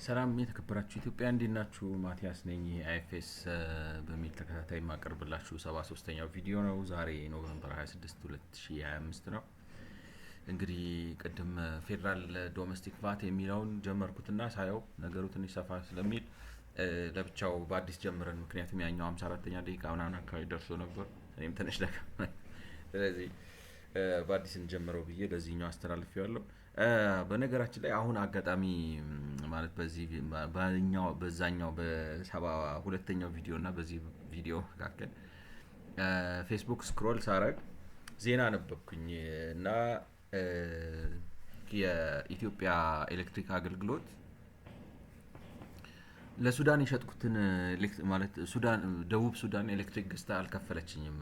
ሰላም የተከበራችሁ ኢትዮጵያ እንዴት ናችሁ? ማቲያስ ነኝ። አይኤፍኤስ በሚል ተከታታይ ማቀርብላችሁ 73ኛው ቪዲዮ ነው። ዛሬ ኖቬምበር 26 2025 ነው። እንግዲህ ቅድም ፌዴራል ዶሜስቲክ ቫት የሚለውን ጀመርኩትና ሳየው ነገሩ ትንሽ ሰፋ ስለሚል ለብቻው በአዲስ ጀምረን፣ ምክንያቱም ያኛው 54ኛ ደቂቃ ምናምን አካባቢ ደርሶ ነበር። እኔም ትንሽ ደከመኝ። ስለዚህ በአዲስ እንጀምረው ብዬ ለዚህኛው አስተላልፌዋለሁ። በነገራችን ላይ አሁን አጋጣሚ ማለት በዛኛው በ72ኛው ቪዲዮ እና በዚህ ቪዲዮ መካከል ፌስቡክ ስክሮል ሳረግ ዜና ነበብኩኝ እና የኢትዮጵያ ኤሌክትሪክ አገልግሎት ለሱዳን የሸጥኩትን ማለት ደቡብ ሱዳን ኤሌክትሪክ ገዝታ አልከፈለችኝም፣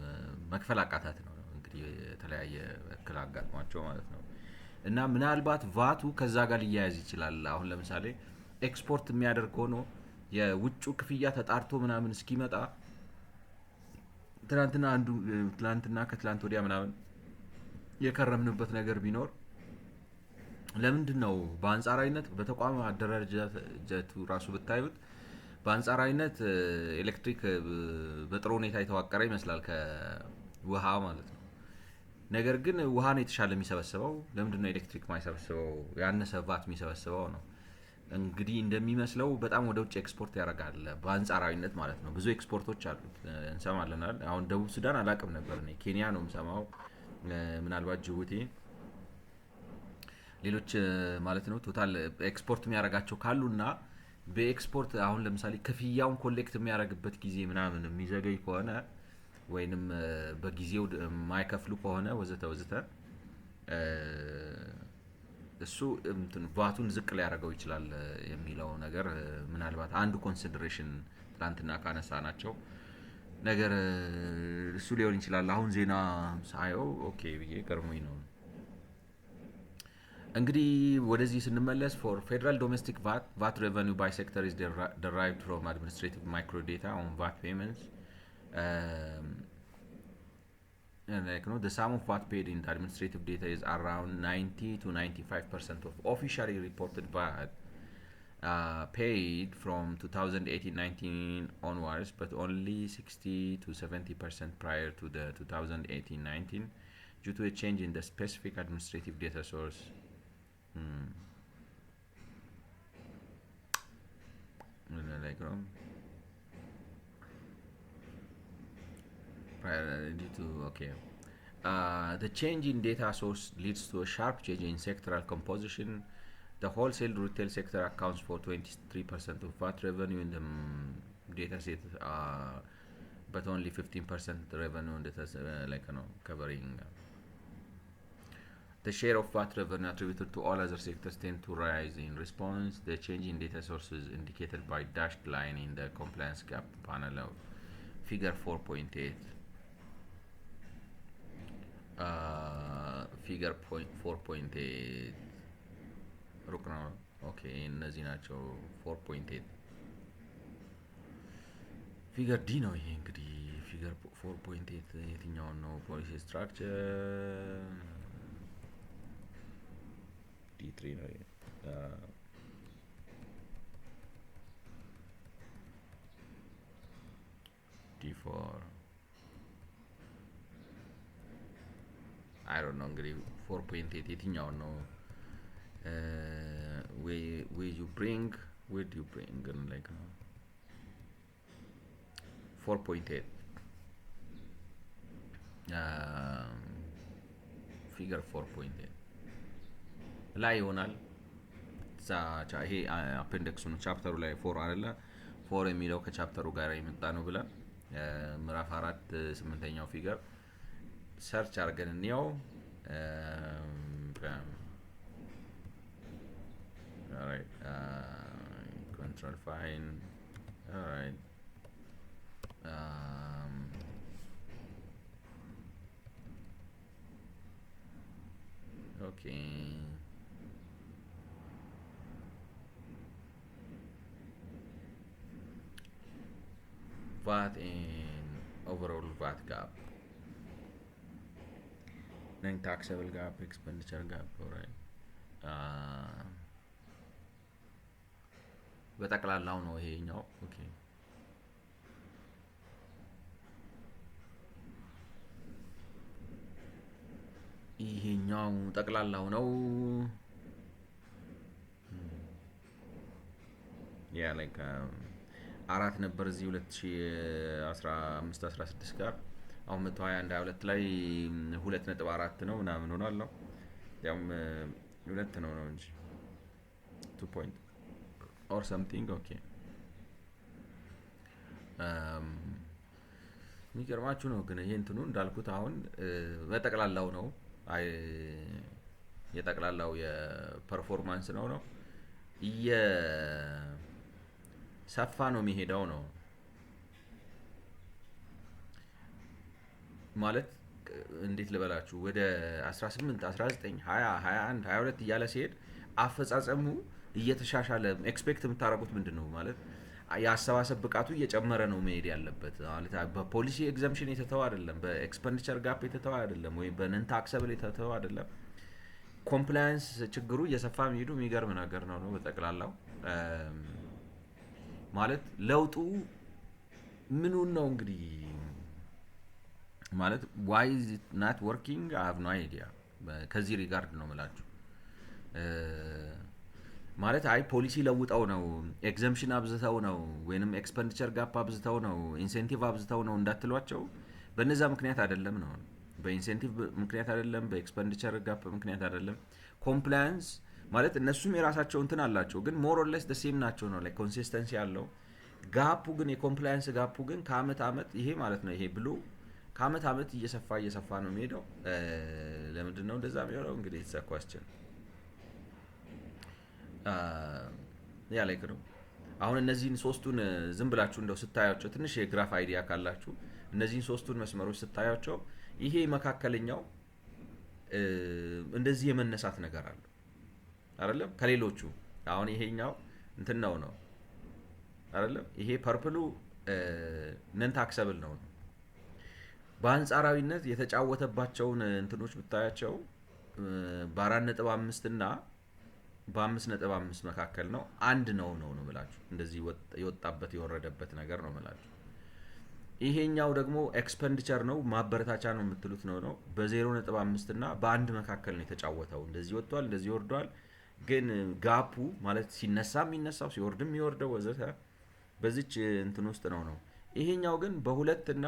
መክፈል አቃታት ነው እንግዲህ የተለያየ እክል አጋጥሟቸው ማለት ነው። እና ምናልባት ቫቱ ከዛ ጋር ሊያያዝ ይችላል። አሁን ለምሳሌ ኤክስፖርት የሚያደርግ ሆኖ የውጩ ክፍያ ተጣርቶ ምናምን እስኪመጣ ትላንትና ከትላንት ወዲያ ምናምን የከረምንበት ነገር ቢኖር ለምንድን ነው በአንጻራዊነት በተቋም አደረጃጀቱ ራሱ ብታዩት በአንጻራዊነት ኤሌክትሪክ በጥሩ ሁኔታ የተዋቀረ ይመስላል ከውሃ ማለት ነው። ነገር ግን ውሃን የተሻለ የሚሰበስበው ለምንድን ነው ኤሌክትሪክ ማይሰበስበው? ያነሰ ቫት የሚሰበስበው ነው። እንግዲህ እንደሚመስለው በጣም ወደ ውጭ ኤክስፖርት ያደርጋል በአንጻራዊነት ማለት ነው። ብዙ ኤክስፖርቶች አሉት እንሰማለን። አሁን ደቡብ ሱዳን አላቅም ነበር እኔ፣ ኬንያ ነው የምሰማው፣ ምናልባት ጅቡቲ፣ ሌሎች ማለት ነው። ቶታል ኤክስፖርት የሚያደርጋቸው ካሉና በኤክስፖርት አሁን ለምሳሌ ክፍያውን ኮሌክት የሚያደርግበት ጊዜ ምናምን የሚዘገይ ከሆነ ወይንም በጊዜው የማይከፍሉ ከሆነ ወዘተ ወዘተ እሱ ቫቱን ዝቅ ሊያደርገው ይችላል የሚለው ነገር ምናልባት አንዱ ኮንሲደሬሽን ትናንትና ካነሳ ናቸው ነገር እሱ ሊሆን ይችላል። አሁን ዜና ሳየው ኦኬ ብዬ ገርሞኝ ነው። እንግዲህ ወደዚህ ስንመለስ ፎር ፌደራል ዶሜስቲክ ቫት ሬቨኒው ባይ ሴክተር ኢዝ derived from administrative microdata on VAT payments. The sum of VAT paid in the administrative data is around 90 to 95% of officially reported VAT paid from 2018-19 onwards, but only 60 to 70% prior to the 2018-19 due to a change in the specific administrative data source. The change in data source leads to a sharp change in sectoral composition. The wholesale retail sector accounts for 23% of VAT revenue in the data set, but only 15% revenue data covering. The share of VAT revenue attributed to all other sectors tend to rise in response. The change in data source is indicated by dashed line in the compliance gap panel of figure 4.8. ፊገር 4.8 ሩቅ ነው። ኦኬ እነዚህ ናቸው 4.8 ፊገር ዲ ነው። ይሄ እንግዲህ ፊገር 4.8 የትኛውን ነው? ፖሊሲ ስትራክቸር ዲ3 ነው። ዲ4 አይ ዶንት ኖ እንግዲህ 4.8 የትኛውን ነው? ዌር ዩ ብሪንግ like ነው 4.8 ፊገር 4.8 ላይ ይሆናል። ይሄ አፔንዲክሱ ነው። ቻፕተሩ ላይ 4 አይደለ? 4 የሚለው ከቻፕተሩ ጋር የመጣ ነው ብለን ምዕራፍ 4 8ኛው ፊገር ሰርች አድርገን እንየው። alright, control file. alright, okay, VAT in overall VAT gap, non-taxable gap, expenditure gap. alright, በጠቅላላው ነው ይሄኛው። ኦኬ ይሄኛው ጠቅላላው ነው። ያ ላይክ አራት ነበር እዚህ 2015 16 ጋር አሁን 121 22 ላይ 2.4 ነው ምናምን ሆኗል ነው ያውም ሁለት ነው እንጂ 2 ፖይንት ኦር ሰምቲንግ። ኦኬ የሚገርማችሁ ነው ግን ይሄ እንትኑ እንዳልኩት አሁን በጠቅላላው ነው የጠቅላላው የፐርፎርማንስ ነው ሰፋ ነው የሚሄደው ነው ማለት እንዴት ልበላችሁ ወደ 18 19 20 21 22 እያለ ሲሄድ አፈጻጸሙ እየተሻሻለ ኤክስፔክት የምታደርጉት ምንድነው ማለት የአሰባሰብ ብቃቱ እየጨመረ ነው መሄድ ያለበት ማለት በፖሊሲ ኤግዘምፕሽን የተተው አይደለም፣ በኤክስፔንዲቸር ጋፕ የተተው አይደለም፣ ወይ በነን ታክሰብል የተተው አይደለም። ኮምፕላያንስ ችግሩ እየሰፋ የሚሄዱ የሚገርም ነገር ነው በጠቅላላው ማለት ለውጡ ምኑን ነው እንግዲህ ማለት why is it not working I have no idea ከዚህ ሪጋርድ ነው የምላችሁ ማለት አይ ፖሊሲ ለውጠው ነው ኤግዘምፕሽን አብዝተው ነው ወይንም ኤክስፔንዲቸር ጋፕ አብዝተው ነው ኢንሴንቲቭ አብዝተው ነው እንዳትሏቸው በእነዛ ምክንያት አይደለም ነው በኢንሴንቲቭ ምክንያት አይደለም በኤክስፔንዲቸር ጋፕ ምክንያት አይደለም ኮምፕላያንስ ማለት እነሱም የራሳቸው እንትን አላቸው ግን ሞር ኦር ሌስ ዘ ሴም ናቸው ነው ላይክ ኮንሲስተንሲ ያለው ጋፑ ግን የኮምፕላያንስ ጋፑ ግን ከአመት አመት ይሄ ማለት ነው ይሄ ብሉ ከአመት አመት እየሰፋ ነው የሚሄደው ለምንድን ነው እንደዛ የሚሆነው እንግዲህ የተሰኳስችን ያ ላይክ ነው አሁን እነዚህን ሶስቱን ዝም ብላችሁ እንደው ስታያቸው ትንሽ የግራፍ አይዲያ ካላችሁ እነዚህን ሶስቱን መስመሮች ስታያቸው ይሄ መካከለኛው እንደዚህ የመነሳት ነገር አለ አይደለም ከሌሎቹ አሁን ይሄኛው እንትን ነው አይደለም ይሄ ፐርፕሉ ነን ታክሰብል ነው በአንጻራዊነት የተጫወተባቸውን እንትኖች ብታያቸው በ4.5 እና በ5.5 መካከል ነው አንድ ነው ብላችሁ እንደዚህ የወጣበት የወረደበት ነገር ነው ብላችሁ ይሄኛው ደግሞ ኤክስፔንዲቸር ነው ማበረታቻ ነው የምትሉት ነው በ0.5 እና በ1 መካከል ነው የተጫወተው እንደዚህ ወጥቷል እንደዚህ ወርዷል ግን ጋፑ ማለት ሲነሳም የሚነሳው ሲወርድም የሚወርደው ወዘተ በዚች እንትን ውስጥ ነው ይሄኛው ግን በሁለት እና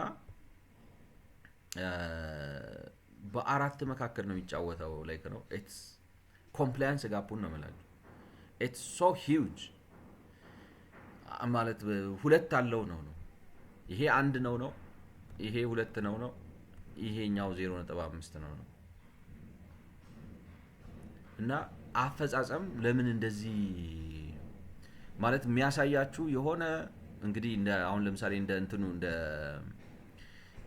በአራት መካከል ነው የሚጫወተው ላይክ ነው ኢትስ ኮምፕላያንስ ጋፑን ነው ማለት ኢትስ ሶ ሂውጅ ማለት ሁለት አለው ነው ይሄ አንድ ነው ይሄ ሁለት ነው ይሄኛው 0.5 ነው እና አፈጻጸም ለምን እንደዚህ ማለት የሚያሳያችሁ የሆነ እንግዲህ እንደ አሁን ለምሳሌ እንደ እንትኑ እንደ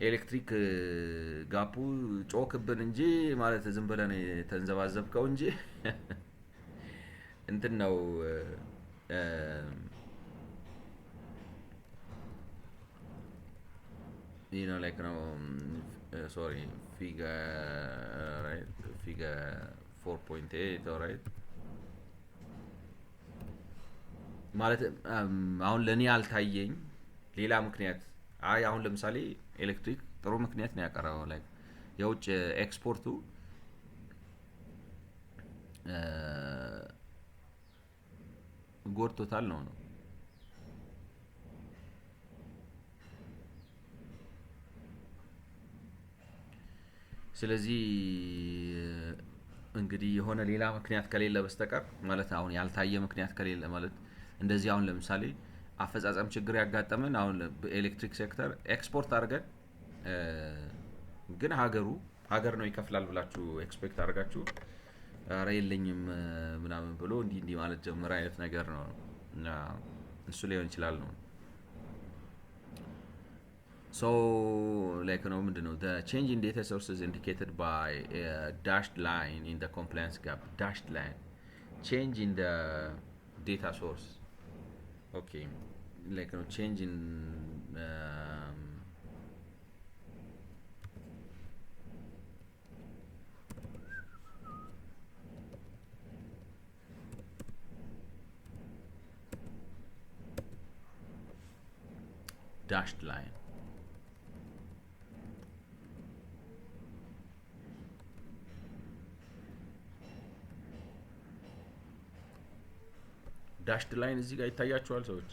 ኤሌክትሪክ ጋፑ ጮክብን እንጂ ማለት ዝም ብለን ተንዘባዘብከው እንጂ እንትን ነው you know like no sorry figure right figure 4.8 alright ማለት አሁን ለኔ አልታየኝ ሌላ ምክንያት አይ አሁን ለምሳሌ ኤሌክትሪክ ጥሩ ምክንያት ነው ያቀረበው ላይክ የውጭ ኤክስፖርቱ ጎድቶታል ነው ስለዚህ እንግዲህ የሆነ ሌላ ምክንያት ከሌለ በስተቀር ማለት አሁን ያልታየ ምክንያት ከሌለ ማለት እንደዚህ አሁን ለምሳሌ አፈጻጸም ችግር ያጋጠመን አሁን በኤሌክትሪክ ሴክተር ኤክስፖርት አድርገን ግን ሀገር ነው ይከፍላል ብላችሁ ኤክስፔክት አድርጋችሁ ኧረ የለኝም ምናምን ብሎ እንዲህ ማለት ጀመረ አይነት ነገር ነው እና እሱ ሊሆን ይችላል ነው so like no ምንድነው the change in data sources indicated by a dashed line in the compliance gap dashed line change in the data source okay like no change in dashed line. dashed line እዚህ ጋር ይታያችኋል ሰዎች?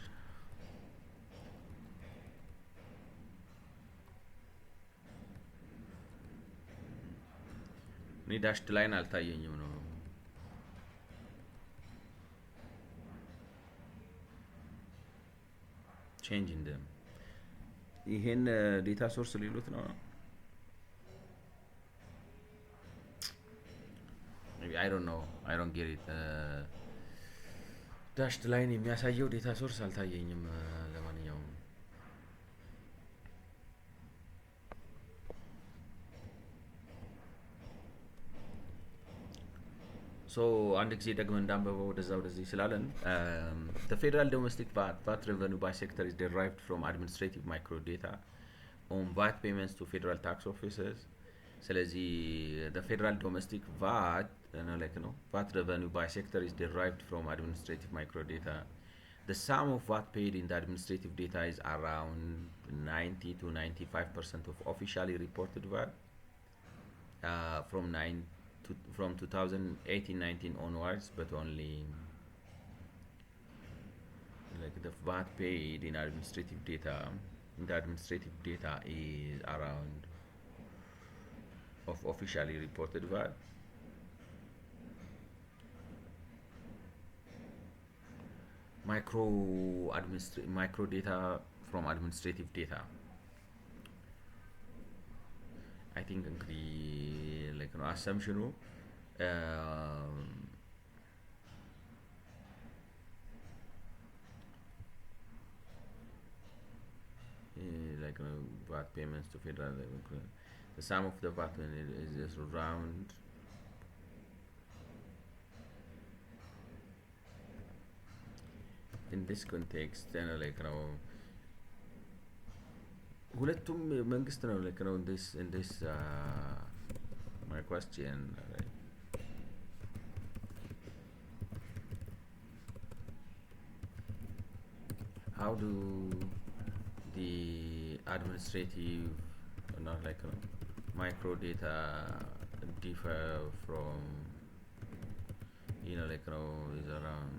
እኔ dashed line አልታየኝም ነው። change in them. ይሄን ዴታ ሶርስ ሊሉት ነው። maybe I don't know, I don't get it. dashed line የሚያሳየው ዴታ ሶርስ አልታየኝም። ለማንኛውም so አንድ ጊዜ ደግመን እንዳንበበው ወደዚህ ስላለን the federal domestic VAT revenue by sector is derived from administrative microdata on VAT payments to federal tax officers. ስለዚህ the federal domestic VAT VAT revenue by sector is derived from administrative microdata. The sum of VAT paid in the administrative data is around 90 to 95% of officially reported VAT from 2018-19 onwards, but only the VAT paid in administrative data is around of officially reported VAT. Micro data from administrative data. I think assumption VAT payments to federal level. The sum of the VAT is around in this context ሁለቱም መንግስት ነው in this my question, right? How do the administrative micro data differ from is around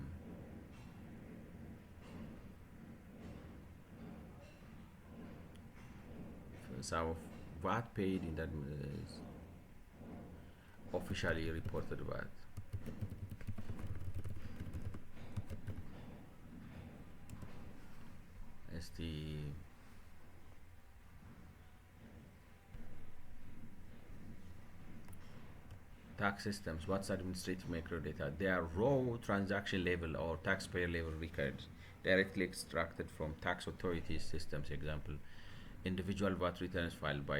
some of VAT paid in that is officially reported VAT. As the tax systems, what's administrative microdata? They are raw transaction level or taxpayer level records directly extracted from tax authorities systems. Example, individual VAT returns filed by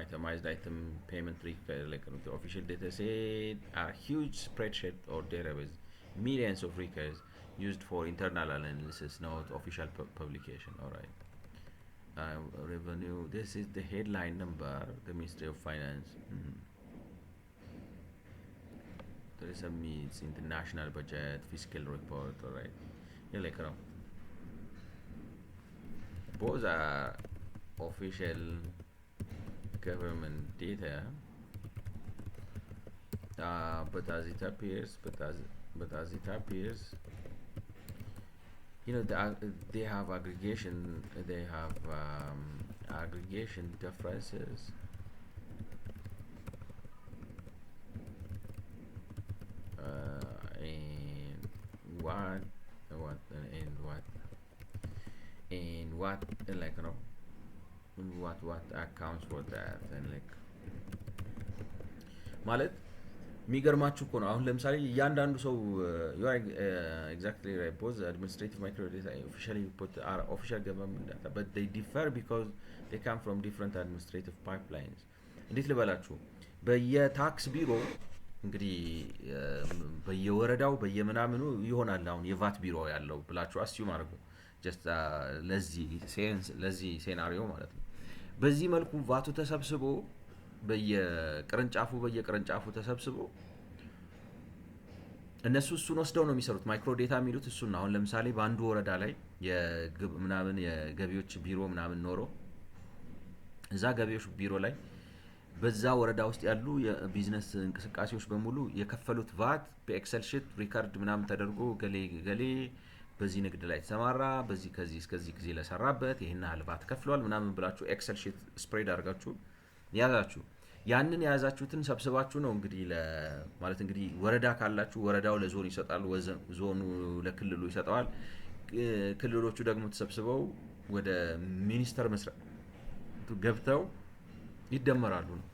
itemized item payment record, the official data set are huge spreadsheet or database, millions of records used for internal analysis, not official publication. All right. Revenue, this is the headline number, the Ministry of Finance. There is a means in the national budget, fiscal report. All right. Both are official government data, but as it appears, they have aggregation differences. What accounts for that and ማለት የሚገርማችሁ እኮ ነው። አሁን ለምሳሌ እያንዳንዱ ሰው you are exactly right, both administrative microdata officially put are official government data, but they differ because they come from different administrative pipelines. እንዴት ልበላችሁ፣ በየታክስ ቢሮ እንግዲህ በየወረዳው በየምናምኑ ይሆናል አሁን የቫት ቢሮ ያለው ብላችሁ አስዩም አድርጉ። ጀስት ለዚህ ሴናሪዮ ማለት ነው። በዚህ መልኩ ቫቱ ተሰብስቦ በየቅርንጫፉ ተሰብስቦ እነሱ እሱን ወስደው ነው የሚሰሩት። ማይክሮ ዴታ የሚሉት እሱን ነው። አሁን ለምሳሌ በአንዱ ወረዳ ላይ የገቢዎች ቢሮ ምናምን ኖሮ እዛ ገቢዎች ቢሮ ላይ በዛ ወረዳ ውስጥ ያሉ የቢዝነስ እንቅስቃሴዎች በሙሉ የከፈሉት ቫት በኤክሰል ሺት ሪካርድ ምናምን ተደርጎ ገሌ በዚህ ንግድ ላይ ተሰማራ፣ በዚህ ከዚህ እስከዚህ ጊዜ ለሰራበት ይሄን ያህል ቫት ከፍሏል ምናምን ብላችሁ ኤክሰል ሺት ስፕሬድ አድርጋችሁ ያዛችሁ። ያንን የያዛችሁትን ሰብስባችሁ ነው እንግዲህ ማለት እንግዲህ ወረዳ ካላችሁ ወረዳው ለዞን ይሰጣል፣ ዞኑ ለክልሉ ይሰጠዋል። ክልሎቹ ደግሞ ተሰብስበው ወደ ሚኒስቴር መስሪያ ገብተው ይደመራሉ ነው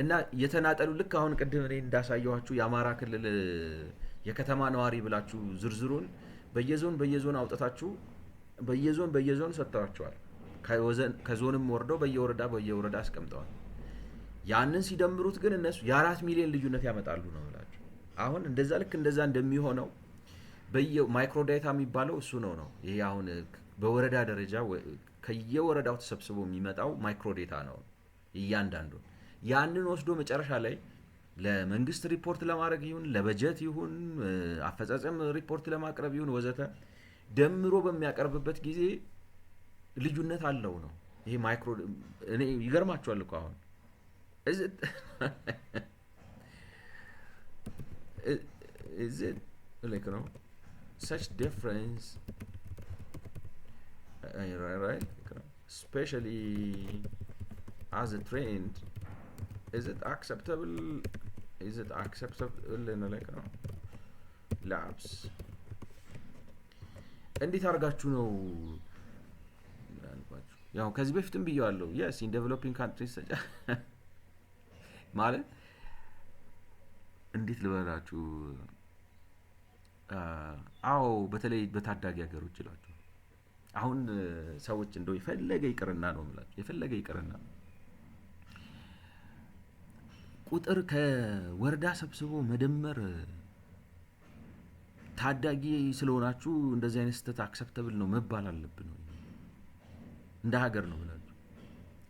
እና የተናጠሉ ልክ አሁን ቅድም እኔ እንዳሳየኋችሁ የአማራ ክልል የከተማ ነዋሪ ብላችሁ ዝርዝሩን በየዞን አውጥታችሁ በየዞን ሰጥተዋቸዋል። ከዞንም ወርደው በየወረዳ አስቀምጠዋል። ያንን ሲደምሩት ግን እነሱ የ4 ሚሊዮን ልዩነት ያመጣሉ ነው እላችሁ። አሁን ልክ እንደዛ እንደሚሆነው ማይክሮ ዳታ የሚባለው እሱ ነው። ይሄ አሁን በወረዳ ደረጃ ከየወረዳው ተሰብስቦ የሚመጣው ማይክሮ ዴታ ነው። እያንዳንዱ ያንን ወስዶ መጨረሻ ላይ ለመንግስት ሪፖርት ለማድረግ ይሁን ለበጀት ይሁን አፈጻጸም ሪፖርት ለማቅረብ ይሁን ወዘተ ደምሮ በሚያቀርብበት ጊዜ ልዩነት አለው ነው። ይሄ ማይክሮ እኔ ይገርማችኋል እኮ አሁን is it like such difference right especially as a trend is it acceptable like labs እንዴት አድርጋችሁ ነው ያው ከዚህ በፊትም ብየዋለሁ yes in developing countries ማለት እንዴት ልበላችሁ አዎ በተለይ በታዳጊ ሀገሮች ይላችሁ አሁን ሰዎች እንደው የፈለገ ይቅርና ነው ማለት የፈለገ ይቅርና ቁጥር ከወረዳ ሰብስቦ መደመር ታዳጊ ስለሆናችሁ እንደዚህ አይነት ስህተት አክሰፕተብል ነው መባል አለብን ነው እንደ ሀገር ነው ማለት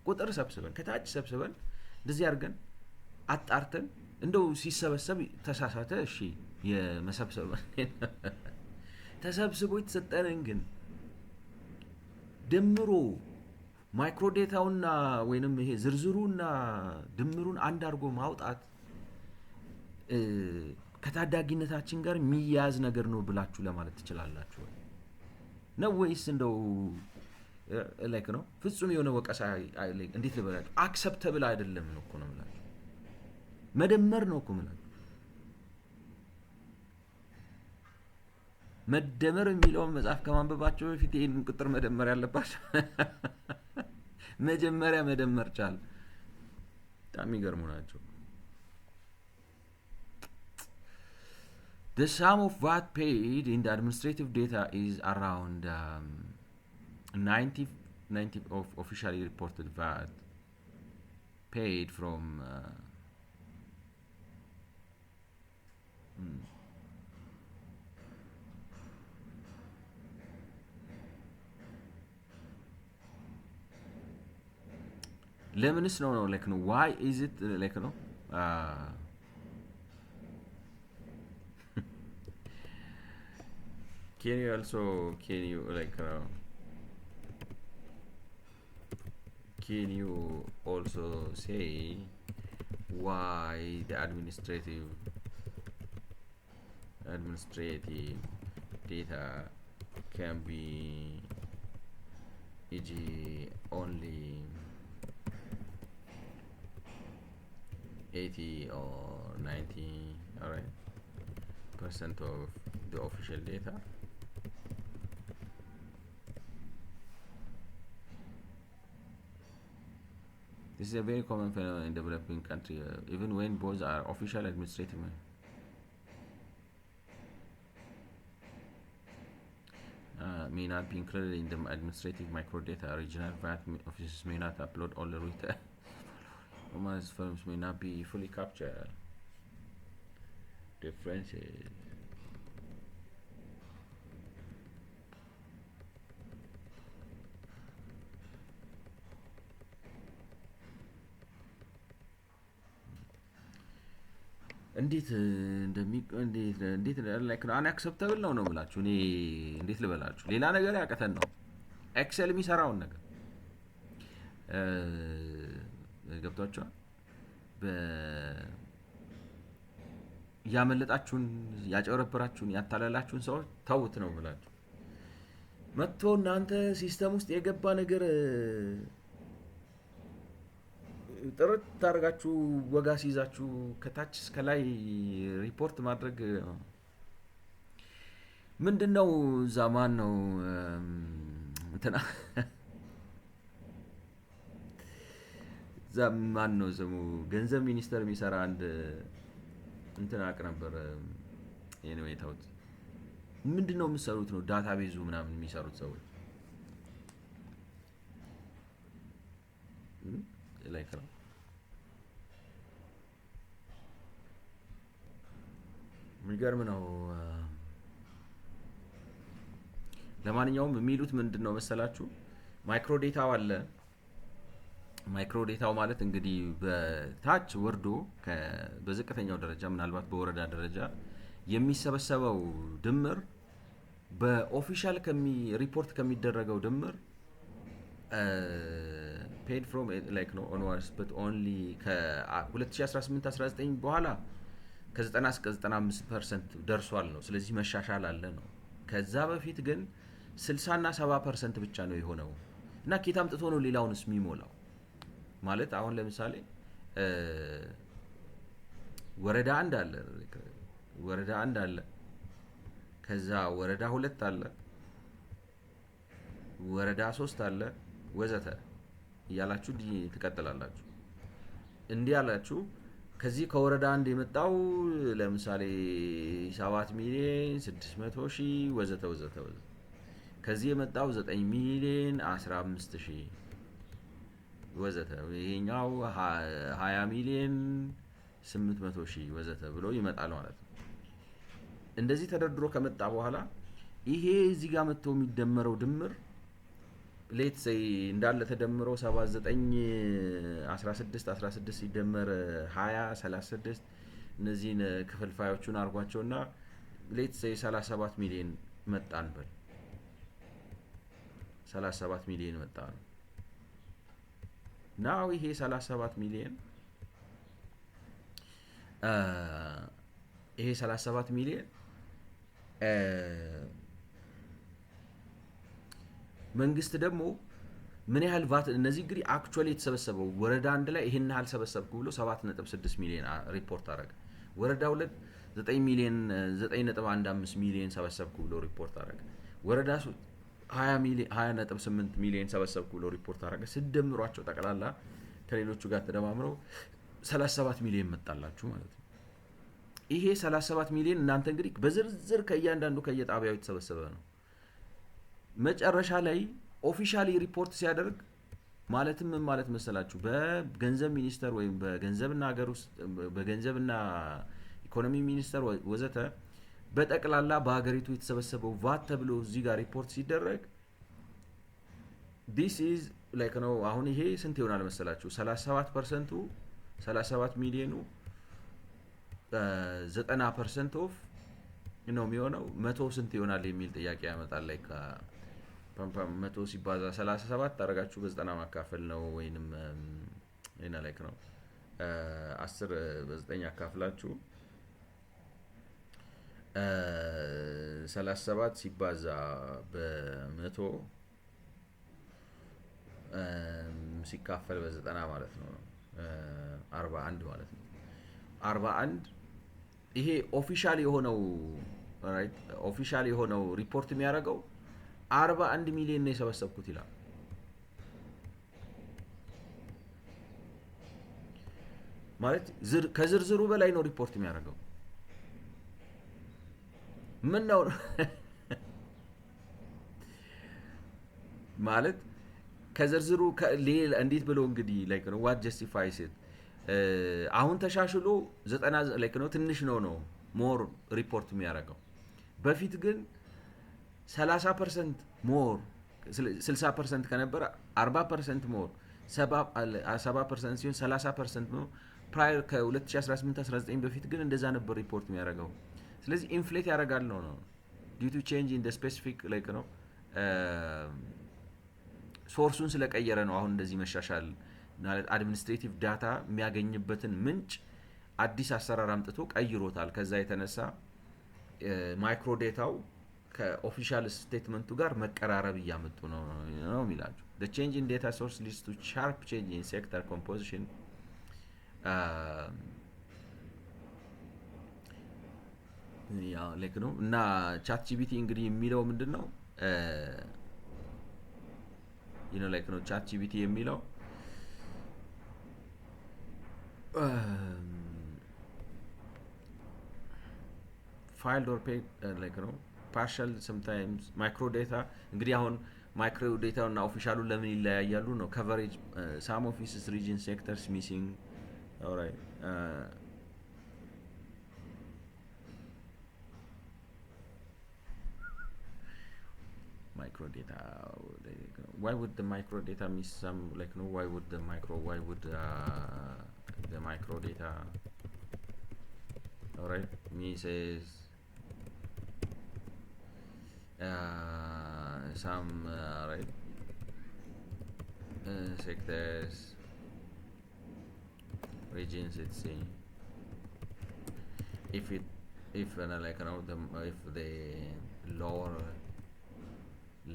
ቁጥር ሰብስበን ከታች ሰብስበን እንደዚህ አድርገን አጣርተን እንደው ሲሰበሰብ ተሳሳተ እሺ የመሰብሰብ ተሰብስቦ የተሰጠነን ግን ደምሮ ማይክሮ ዴታውና ወይንም ይሄ ዝርዝሩና ድምሩን አንድ አድርጎ ማውጣት ከታዳጊነታችን ጋር የሚያያዝ ነገር ነው ብላችሁ ለማለት ትችላላችሁ ነው ወይስ እንደው ላይክ ነው ፍጹም የሆነ ወቀሳ እንዴት ልበላችሁ አክሰፕተብል አይደለም ነው እኮ ነው ማለት መደመር ነው እኮ ማለት መደመር የሚለውን መጽሐፍ ከማንበባቸው በፊት ይሄን ቁጥር መደመር ያለባቸው መጀመሪያ መደመር ቻል በጣም ይገርሙ ናቸው። The sum of VAT paid in the administrative data is around 90 of officially reported VAT paid from ለምንስ ነው like no why is it like no can you also say why the administrative data can be e.g. only 80 or 90 percent of the official data? This is a very common phenomenon in developing countries, even when both are official administrative. May not be included in the administrative microdata. Regional VAT offices may not upload all the return. Commerce firms may not be fully captured. Differences. እንዴት እንዴት ላይክ አንአክሰፕተብል ነው የምላችሁ። እኔ እንዴት ልበላችሁ፣ ሌላ ነገር ያቀተን ነው ኤክሴል የሚሰራውን ነገር ገብቷቸዋል። ያመለጣችሁን ያጨበረበራችሁን ያታለላችሁን ሰዎች ተውት ነው ብላችሁ መጥቶ እናንተ ሲስተም ውስጥ የገባ ነገር ጥርት ታደርጋችሁ ወጋ ሲይዛችሁ ከታች እስከ ላይ ሪፖርት ማድረግ ምንድነው? ዛማን ነው እንትና ዛማን ነው ስሙ ገንዘብ ሚኒስተር የሚሰራ አንድ እንትና አቅ ነበር። ኤኒዌይ ታውት ምንድነው የምትሰሩት ነው ዳታቤዙ ምናምን የሚሰሩት ሰዎች ላይክ ነው። የሚገርም ነው። ለማንኛውም የሚሉት ምንድነው መሰላችሁ ማይክሮ ዴታው አለ። ማይክሮ ዴታው ማለት እንግዲህ በታች ወርዶ በዝቅተኛው ደረጃ ምናልባት በወረዳ ደረጃ የሚሰበሰበው ድምር በኦፊሻል ሪፖርት ከሚደረገው ድምር paid from like no onwards but only ከ2018 19 በኋላ ከ90 እስከ 95% ደርሷል ነው። ስለዚህ መሻሻል አለ ነው። ከዛ በፊት ግን 60 እና 70% ብቻ ነው የሆነው እና ኬት አምጥቶ ነው ሌላውንስ የሚሞላው ማለት አሁን ለምሳሌ ወረዳ 1 አለ፣ ወረዳ 1 አለ፣ ከዛ ወረዳ 2 አለ፣ ወረዳ 3 አለ ወዘተ እያላችሁ ትቀጥላላችሁ። እንዲህ ያላችሁ ከዚህ ከወረዳ 1 የመጣው ለምሳሌ 7 ሚሊዮን 600 ሺህ ወዘተ ወዘተ ወዘተ፣ ከዚህ የመጣው 9 ሚሊዮን 15 ሺህ ወዘተ፣ ይሄኛው 20 ሚሊዮን 800 ሺህ ወዘተ ብሎ ይመጣል ማለት ነው። እንደዚህ ተደርድሮ ከመጣ በኋላ ይሄ እዚህ ጋር መጥቶ የሚደመረው ድምር ሌት ሰይ እንዳለ ተደምሮ 79 16 ሲደመር 20 36 እነዚህን ክፍልፋዮቹን አርጓቸውና ሌት ሰይ 37 ሚሊዮን መጣን በል 37 ሚሊዮን መጣ ነው። ናው ይሄ 37 ሚሊዮን ይሄ 37 ሚሊዮን መንግስት ደግሞ ምን ያህል ቫት እነዚህ እንግዲህ አክቹአሊ የተሰበሰበው ወረዳ 1 ላይ ይሄን ያህል ሰበሰብኩ ብሎ 7.6 ሚሊዮን ሪፖርት አደረገ። ወረዳ 2 9 ሚሊዮን 9.15 ሚሊዮን ሰበሰብኩ ብሎ ሪፖርት አደረገ። ወረዳ 20 ሚሊዮን 20.8 ሚሊዮን ሰበሰብኩ ብሎ ሪፖርት አደረገ። ሲደምሯቸው ጠቅላላ ከሌሎቹ ጋር ተደማምረው 37 ሚሊዮን መጣላችሁ ማለት ነው። ይሄ 37 ሚሊዮን እናንተ እንግዲህ በዝርዝር ከእያንዳንዱ ከየጣቢያው የተሰበሰበ ነው። መጨረሻ ላይ ኦፊሻሊ ሪፖርት ሲያደርግ ማለትም ምን ማለት መሰላችሁ በገንዘብ ሚኒስተር ወይም በገንዘብና ሀገር ውስጥ በገንዘብና ኢኮኖሚ ሚኒስተር ወዘተ በጠቅላላ በሀገሪቱ የተሰበሰበው ቫት ተብሎ እዚህ ጋር ሪፖርት ሲደረግ this is like ነው። አሁን ይሄ ስንት ይሆናል መሰላችሁ 37% 37 ሚሊዮኑ 90% ኦፍ ነው የሚሆነው 100 ስንት ይሆናል የሚል ጥያቄ ያመጣል። ላይ ፓምፓም 100 ሲባዛ 37 አረጋችሁ በ90 ማካፈል ነው ወይንም እና ላይክ ነው 10 በ9 አካፍላችሁ 37 ሲባዛ በ100 ሲካፈል በ90 ማለት ነው 41 ማለት ነው 41 ይሄ ኦፊሻል የሆነው ራይት ኦፊሻል የሆነው ሪፖርት የሚያደርገው 41 ሚሊዮን ነው የሰበሰብኩት ይላል። ማለት ከዝርዝሩ በላይ ነው ሪፖርት የሚያደርገው። ምን ነው ማለት ከዝርዝሩ ሌላ እንዴት ብሎ እንግዲህ ላይክ ነው what justifies it አሁን ተሻሽሎ 90 ላይክ ነው ትንሽ ነው ሞር ሪፖርት የሚያደርገው። በፊት ግን 30% ሞር 60% ከነበረ 40% ሞር 70% ሲሆን 30% ነው ፕራየር ከ2018 19 በፊት ግን እንደዛ ነበር ሪፖርት የሚያደርገው። ስለዚህ ኢንፍሌት ያደርጋል ነው ዲዩ ቱ ቼንጅ ኢን ስፔሲፊክ ላይክ ነው ሶርሱን ስለቀየረ ነው አሁን እንደዚህ መሻሻል ማለት አድሚኒስትሬቲቭ ዳታ የሚያገኝበትን ምንጭ አዲስ አሰራር አምጥቶ ቀይሮታል። ከዛ የተነሳ ማይክሮ ዴታው ከኦፊሻል ስቴትመንቱ ጋር መቀራረብ እያመጡ ነው የሚላቸው። the change in data source leads to sharp change in sector composition ያ ላይክ ነው እና ቻት ጂፒቲ እንግዲህ የሚለው ምንድነው ላይክ ነው ቻት ጂፒቲ የሚለው filed or paid like partial sometimes micro data እንግዲህ አሁን ማይክሮ ዴታው እና ኦፊሻሉ ለምን ይለያያሉ ነው coverage some offices region sectors missing alright micro data why would the micro data miss some like why would the micro data alright misses some right sectors regions let's see if like if the lower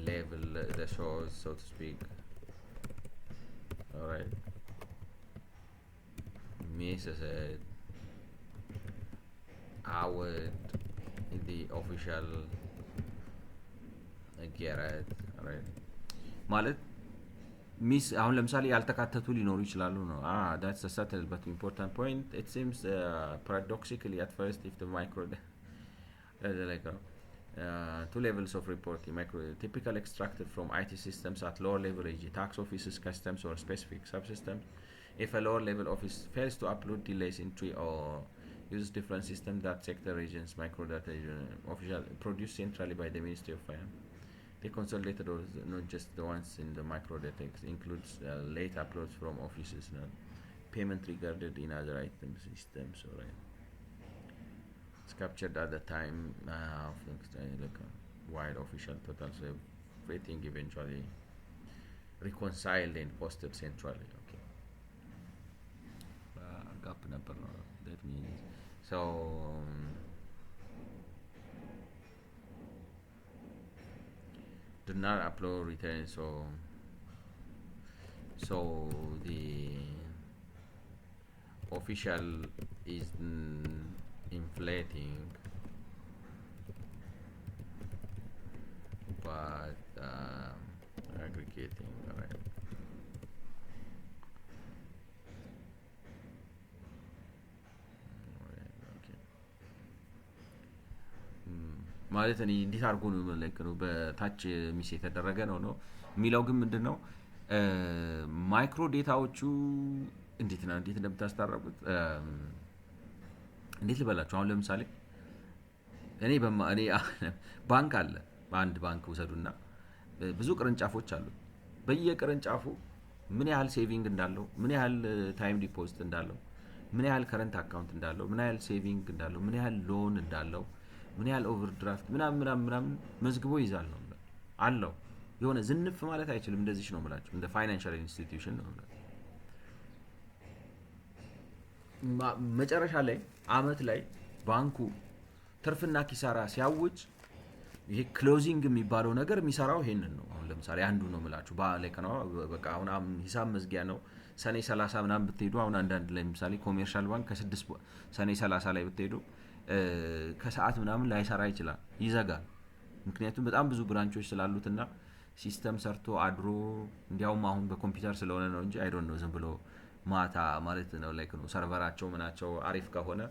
level the shows so to speak alright misses it I would in the official ገረት right ማለት ሚስ አሁን ለምሳሌ ያልተካተቱ ሊኖሩ ይችላሉ ነው that's a subtle but important point it seems paradoxically at first if the micro like two levels of reporting micro typical extracted from IT systems at lower level e.g. tax offices customs or specific subsystems if a lower level office fails to upload delays entry or uses different system that sector regions microdata official produced centrally by the Ministry of Finance. They consolidated not just the ones in the microdata includes late uploads from offices payment regarded in other item systems alright it's captured at the time of like wide official totals everything eventually reconciled and posted centrally okay gap number that means so do not upload return so the official is inflating but aggregating right ማለት እኔ እንዴት አድርጎ ነው ማለት በታች ሚስ የተደረገ ነው የሚለው ግን ምንድነው ማይክሮ ዴታዎቹ እንዴት እንደምታስታርቁት እንዴት ልበላችሁ አሁን ለምሳሌ እኔ ባንክ አለ በአንድ ባንክ ወሰዱና ብዙ ቅርንጫፎች አሉ በየቅርንጫፉ ምን ያህል ሴቪንግ እንዳለው ምን ያህል ታይም ዲፖዚት እንዳለው ምን ያህል ከረንት አካውንት እንዳለው ምን ያህል ሴቪንግ እንዳለው ምን ያህል ሎን እንዳለው ምን ያህል ኦቨርድራፍት ምናምን መዝግቦ ይዛል ነው አለው የሆነ ዝንፍ ማለት አይችልም እንደዚህ ነው ማለት እንደ ፋይናንሻል ኢንስቲትዩሽን ነው ማለት መጨረሻ ላይ አመት ላይ ባንኩ ትርፍና ኪሳራ ሲያውጅ ይሄ ክሎዚንግ የሚባለው ነገር የሚሰራው ይሄንን ነው አሁን ለምሳሌ አንዱ ነው ማለት ባለከ ነው በቃ አሁን ሂሳብ መዝጊያ ነው ሰኔ 30 ምናምን ብትሄዱ አሁን አንዳንድ ላይ ለምሳሌ ኮሜርሻል ባንክ ከ6 ሰኔ 30 ላይ ብትሄዱ ከሰዓት ምናምን ላይሰራ ይችላል ይዘጋል ምክንያቱም በጣም ብዙ ብራንቾች ስላሉትና ሲስተም ሰርቶ አድሮ እንዲያውም አሁን በኮምፒውተር ስለሆነ ነው እንጂ አይ ዶንት ኖ ዝም ብሎ ማታ ማለት ነው ላይክ ነው ሰርቨራቸው ምናቸው አሪፍ ከሆነ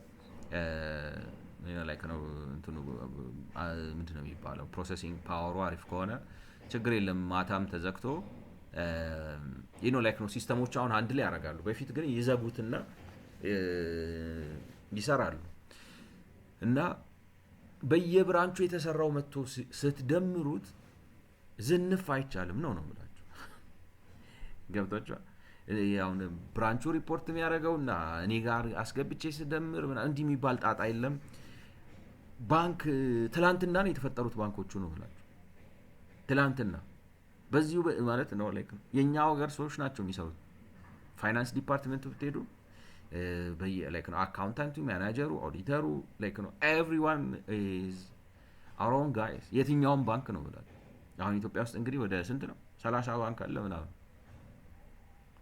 ላይክ ነው እንትኑ ምንድነው የሚባለው ፕሮሰሲንግ ፓወሩ አሪፍ ከሆነ ችግር የለም ማታም ተዘግቶ ላይክ ነው ሲስተሞች አሁን አንድ ላይ ያደርጋሉ በፊት ግን ይዘጉትና ይሰራሉ እና በየብራንቹ የተሰራው መጥቶ ስትደምሩት ዝንፍ አይቻልም ነው ማለት ገብቷችኋል ያው ብራንቹ ሪፖርት የሚያደርገውና እኔ ጋር አስገብቼ ስደምር እንዲህ የሚባል ጣጣ የለም። ባንክ ትላንትና ነው የተፈጠሩት ባንኮቹ ነው ብላችሁ ትላንትና በዚሁ ማለት ነው ላይክ የኛው ሀገር ሰዎች ናቸው የሚሰሩት። ፋይናንስ ዲፓርትመንት ብትሄዱ ላይክ ነው አካውንታንቱ፣ ማናጀሩ፣ ኦዲተሩ ላይክ ነው ኤቭሪዋን ኢዝ አወር ኦን ጋይስ። የትኛውም ባንክ ነው ብላችሁ አሁን ኢትዮጵያ ውስጥ እንግዲህ ወደ ስንት ነው 30 ባንክ አለ ምናምን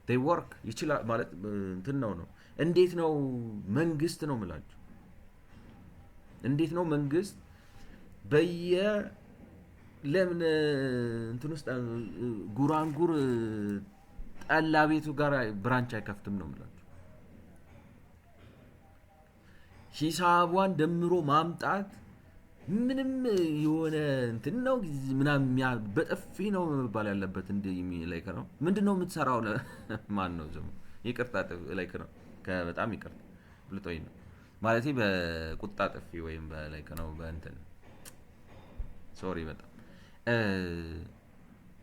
they work ይችላል ማለት እንትን ነው። እንዴት ነው መንግስት ነው የምላችሁ እንዴት ነው መንግስት ለምን እንትን ውስጥ ጉራንጉር ጠላ ቤቱ ጋር ብራንች አይከፍትም ነው የምላችሁ። ሂሳቧን ደምሮ ማምጣት ምንም የሆነ እንትን ነው ምናምን በጥፊ ነው መባል ያለበት እንደ ላይክ ነው። ምንድነው የምትሰራው? ማን ነው ዝም ይቅርታ ላይክ ነው በጣም ይቅርታ ብልጦኝ ነው ማለቴ በቁጣ ጥፊ ወይም በላይክ ነው በእንትን ሶሪ በጣም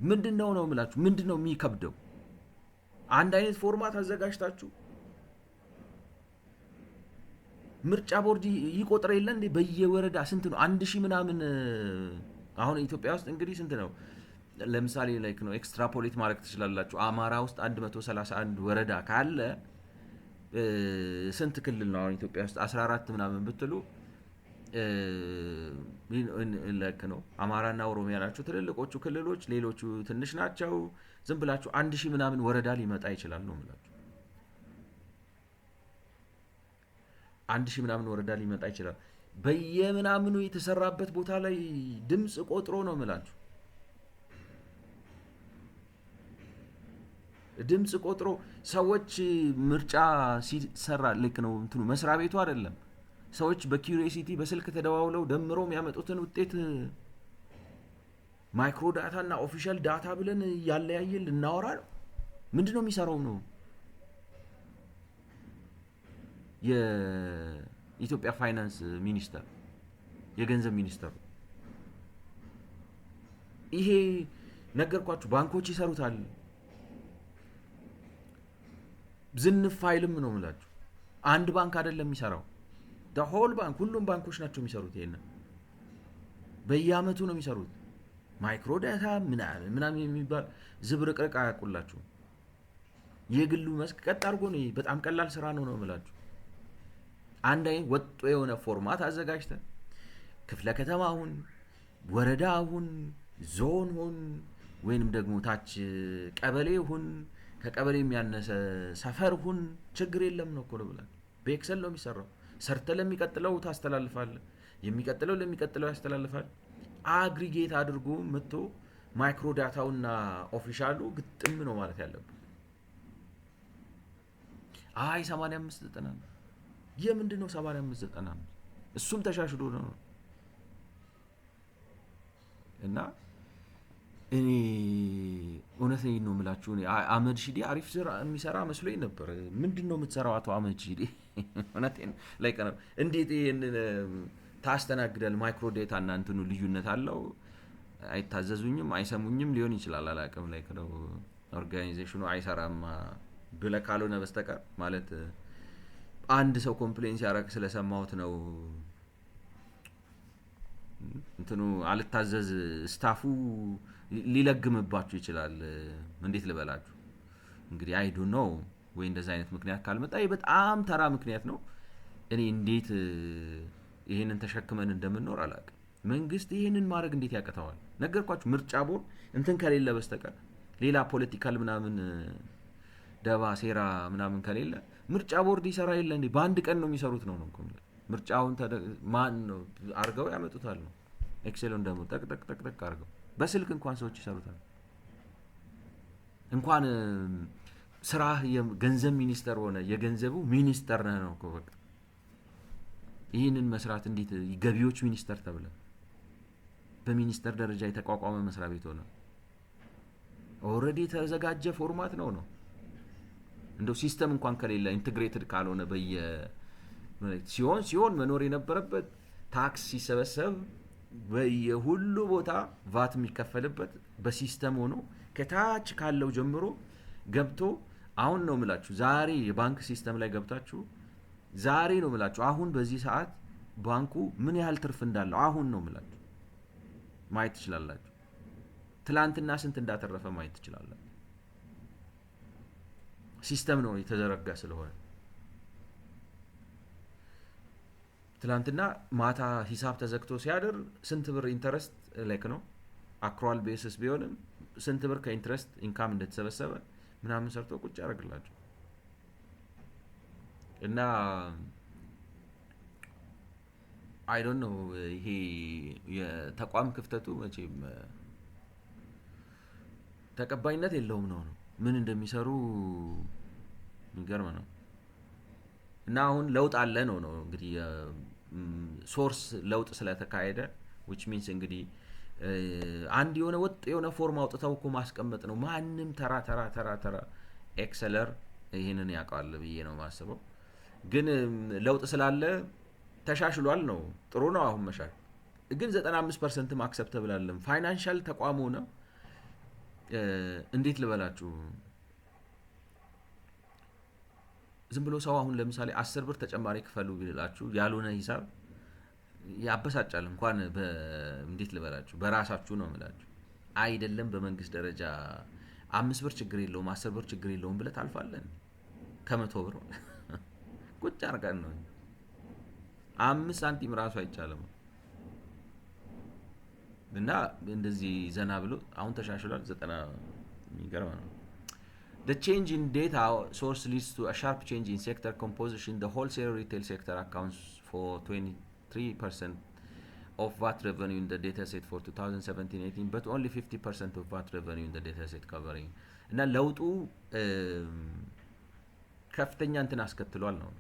ምንድነው ነው የምላችሁ። ምንድነው የሚከብደው? አንድ አይነት ፎርማት አዘጋጅታችሁ ምርጫ ቦርድ ይቆጥር የለ እንዴ? በየወረዳ ስንት ነው 1000 ምናምን። አሁን ኢትዮጵያ ውስጥ እንግዲህ ስንት ነው ለምሳሌ ላይክ ነው ኤክስትራፖሌት ማድረግ ትችላላችሁ። አማራ ውስጥ 131 ወረዳ ካለ ስንት ክልል ነው አሁን ኢትዮጵያ ውስጥ 14 ምናምን ብትሉ ላይክ ነው አማራና ኦሮሚያ ናቸው ትልልቆቹ ክልሎች፣ ሌሎቹ ትንሽ ናቸው። ዝም ብላችሁ 1000 ምናምን ወረዳ ሊመጣ ይችላል ነው የምላችሁ። 1000 ምናምን ወረዳ ሊመጣ ይችላል። በየምናምኑ የተሰራበት ቦታ ላይ ድምጽ ቆጥሮ ነው የምላችሁ። ድምጽ ቆጥሮ ሰዎች ምርጫ ሲሰራ ልክ ነው እንትኑ መስሪያ ቤቱ አይደለም። ሰዎች በኪዩሪሲቲ በስልክ ተደዋውለው ደምረው የሚያመጡትን ውጤት ማይክሮ ዳታ እና ኦፊሻል ዳታ ብለን ያለያየን ልናወራ ነው። ምንድነው የሚሰራው ነው የኢትዮጵያ ፋይናንስ ሚኒስተር የገንዘብ ሚኒስተር። ይሄ ነገርኳችሁ፣ ባንኮች ይሰሩታል። ዝንፍ ፋይልም ነው የምላችሁ። አንድ ባንክ አይደለም የሚሰራው ሆል ባንክ፣ ሁሉም ባንኮች ናቸው የሚሰሩት። ይሄን በየአመቱ ነው የሚሰሩት። ማይክሮ ዳታ ምናምን የሚባል ዝብርቅርቅ አያውቁላችሁ። የግሉ መስክ ቀጥ አድርጎ ነው። በጣም ቀላል ስራ ነው የምላችሁ። አንድ አይነት ወጥ የሆነ ፎርማት አዘጋጅተን ክፍለ ከተማ ሁን፣ ወረዳ ሁን፣ ዞን ሁን፣ ወይንም ደግሞ ታች ቀበሌ ሁን፣ ከቀበሌ የሚያነሰ ሰፈር ሁን፣ ችግር የለም ነው እኮ ብለን በኤክሰል ነው የሚሰራው። ሰርተ ለሚቀጥለው ታስተላልፋለህ፣ የሚቀጥለው ለሚቀጥለው ያስተላልፋል። አግሪጌት አድርጎ መጥቶ ማይክሮ ዳታውና ኦፊሻሉ ግጥም ነው ማለት ያለበት። 85-90 የምንድነው 85-90? እሱም ተሻሽሎ ነው። እና እኔ እውነቴን ነው የምላችሁ። አህመድ ሺዴ አሪፍ ስራ የሚሰራ መስሎኝ ነበር። ምንድነው የምትሰራው አቶ አህመድ ሺዴ? እውነቴን ላይክ ነው። እንዴት ይሄንን ታስተናግዳል? ማይክሮ ዴታ እና እንትኑ ልዩነት አለው። አይታዘዙኝም፣ አይሰሙኝም ሊሆን ይችላል አላውቅም። ላይክ ነው ኦርጋናይዜሽኑ አይሰራም ብለህ ካልሆነ በስተቀር ማለት አንድ ሰው ኮምፕሌን ሲያደርግ ስለሰማሁት ነው እንትኑ አልታዘዝ ስታፉ ሊለግምባችሁ ይችላል። እንዴት ልበላችሁ እንግዲህ አይ ዶንት ኖ ወይ እንደዛ አይነት ምክንያት ካልመጣ በጣም ተራ ምክንያት ነው። እኔ እንዴት ይሄንን ተሸክመን እንደምንኖር አላውቅም። መንግስት ይሄንን ማድረግ እንዴት ያቀተዋል? ነገርኳችሁ። ምርጫ ቦርድ እንትን ከሌለ በስተቀር ሌላ ፖለቲካል ምናምን ደባ ሴራ ምናምን ከሌለ ምርጫ ቦርድ ይሰራ የለ እንዴ? በአንድ ቀን ነው የሚሰሩት ነው እንኳን ምርጫውን ማን ነው አርገው ያመጡታል ነው። ኤክሴሉን ደግሞ ጠቅ ጠቅ ጠቅ ጠቅ አርገው በስልክ እንኳን ሰዎች ይሰሩታል። እንኳን ስራ የገንዘብ ሚኒስተር ሆነ የገንዘቡ ሚኒስተር ነው እኮ በቃ ይሄንን መስራት እንዴት ገቢዎች ሚኒስተር ተብለ በሚኒስተር ደረጃ የተቋቋመ መስሪያ ቤት ሆነ ኦሬዲ ተዘጋጀ ፎርማት ነው። እንደው ሲስተም እንኳን ከሌለ ኢንተግሬትድ ካልሆነ ሲሆን መኖር የነበረበት ታክስ ሲሰበሰብ በየሁሉ ቦታ ቫት የሚከፈልበት በሲስተም ሆኖ ከታች ካለው ጀምሮ ገብቶ አሁን ነው ምላችሁ ዛሬ የባንክ ሲስተም ላይ ገብታችሁ ዛሬ ነው ምላችሁ አሁን በዚህ ሰዓት ባንኩ ምን ያህል ትርፍ እንዳለው አሁን ነው ምላችሁ ማየት ትችላላችሁ። ትላንትና ስንት እንዳተረፈ ማየት ትችላላችሁ። ሲስተም ነው የተዘረጋ ስለሆነ ትላንትና ማታ ሂሳብ ተዘግቶ ሲያደር ስንት ብር ኢንተረስት ላይክ ነው አክሩዋል ቤሲስ ቢሆንም ስንት ብር ከኢንትረስት ኢንካም እንደተሰበሰበ ምናምን ሰርቶ ቁጭ ያደርግላችሁ እና አይ ዶንት ኖ ይሄ የተቋም ክፍተቱ መቼም ተቀባይነት የለውም ነው ምን እንደሚሰሩ የሚገርም ነው። እና አሁን ለውጥ አለ ነው እንግዲህ ሶርስ ለውጥ ስለተካሄደ which means እንግዲህ አንድ የሆነ ወጥ የሆነ ፎርም አውጥተው እኮ ማስቀመጥ ነው። ማንም ተራ ኤክሰለር ይሄንን ያውቃል ብዬ ነው ማስበው። ግን ለውጥ ስላለ ተሻሽሏል ነው ጥሩ ነው። አሁን መሻል ግን 95% አክሰፕተብል አይደለም። ፋይናንሻል ተቋሙ ነው እንዴት ልበላችሁ ዝም ብሎ ሰው አሁን ለምሳሌ 10 ብር ተጨማሪ ክፈሉ ቢላችሁ ያልሆነ ሂሳብ ያበሳጫል። እንኳን እንዴት ልበላችሁ በራሳችሁ ነው የምላችሁ አይደለም በመንግስት ደረጃ 5 ብር ችግር የለውም 10 ብር ችግር የለውም ብለህ ታልፋለን ከ100 ብር ቁጭ አርጋን ነው 5 ሳንቲም ራሱ አይቻልም። እና እንደዚህ ዘና ብሎ አሁን ተሻሽሏል 90 የሚገርም ነው። The change in data source leads to a sharp change in sector composition. The wholesale retail sector accounts for 23% of VAT revenue in the dataset for 2017-18, but only 50% of VAT revenue in the dataset covering. እና ለውጡ ከፍተኛ እንትን አስከትሏል ነው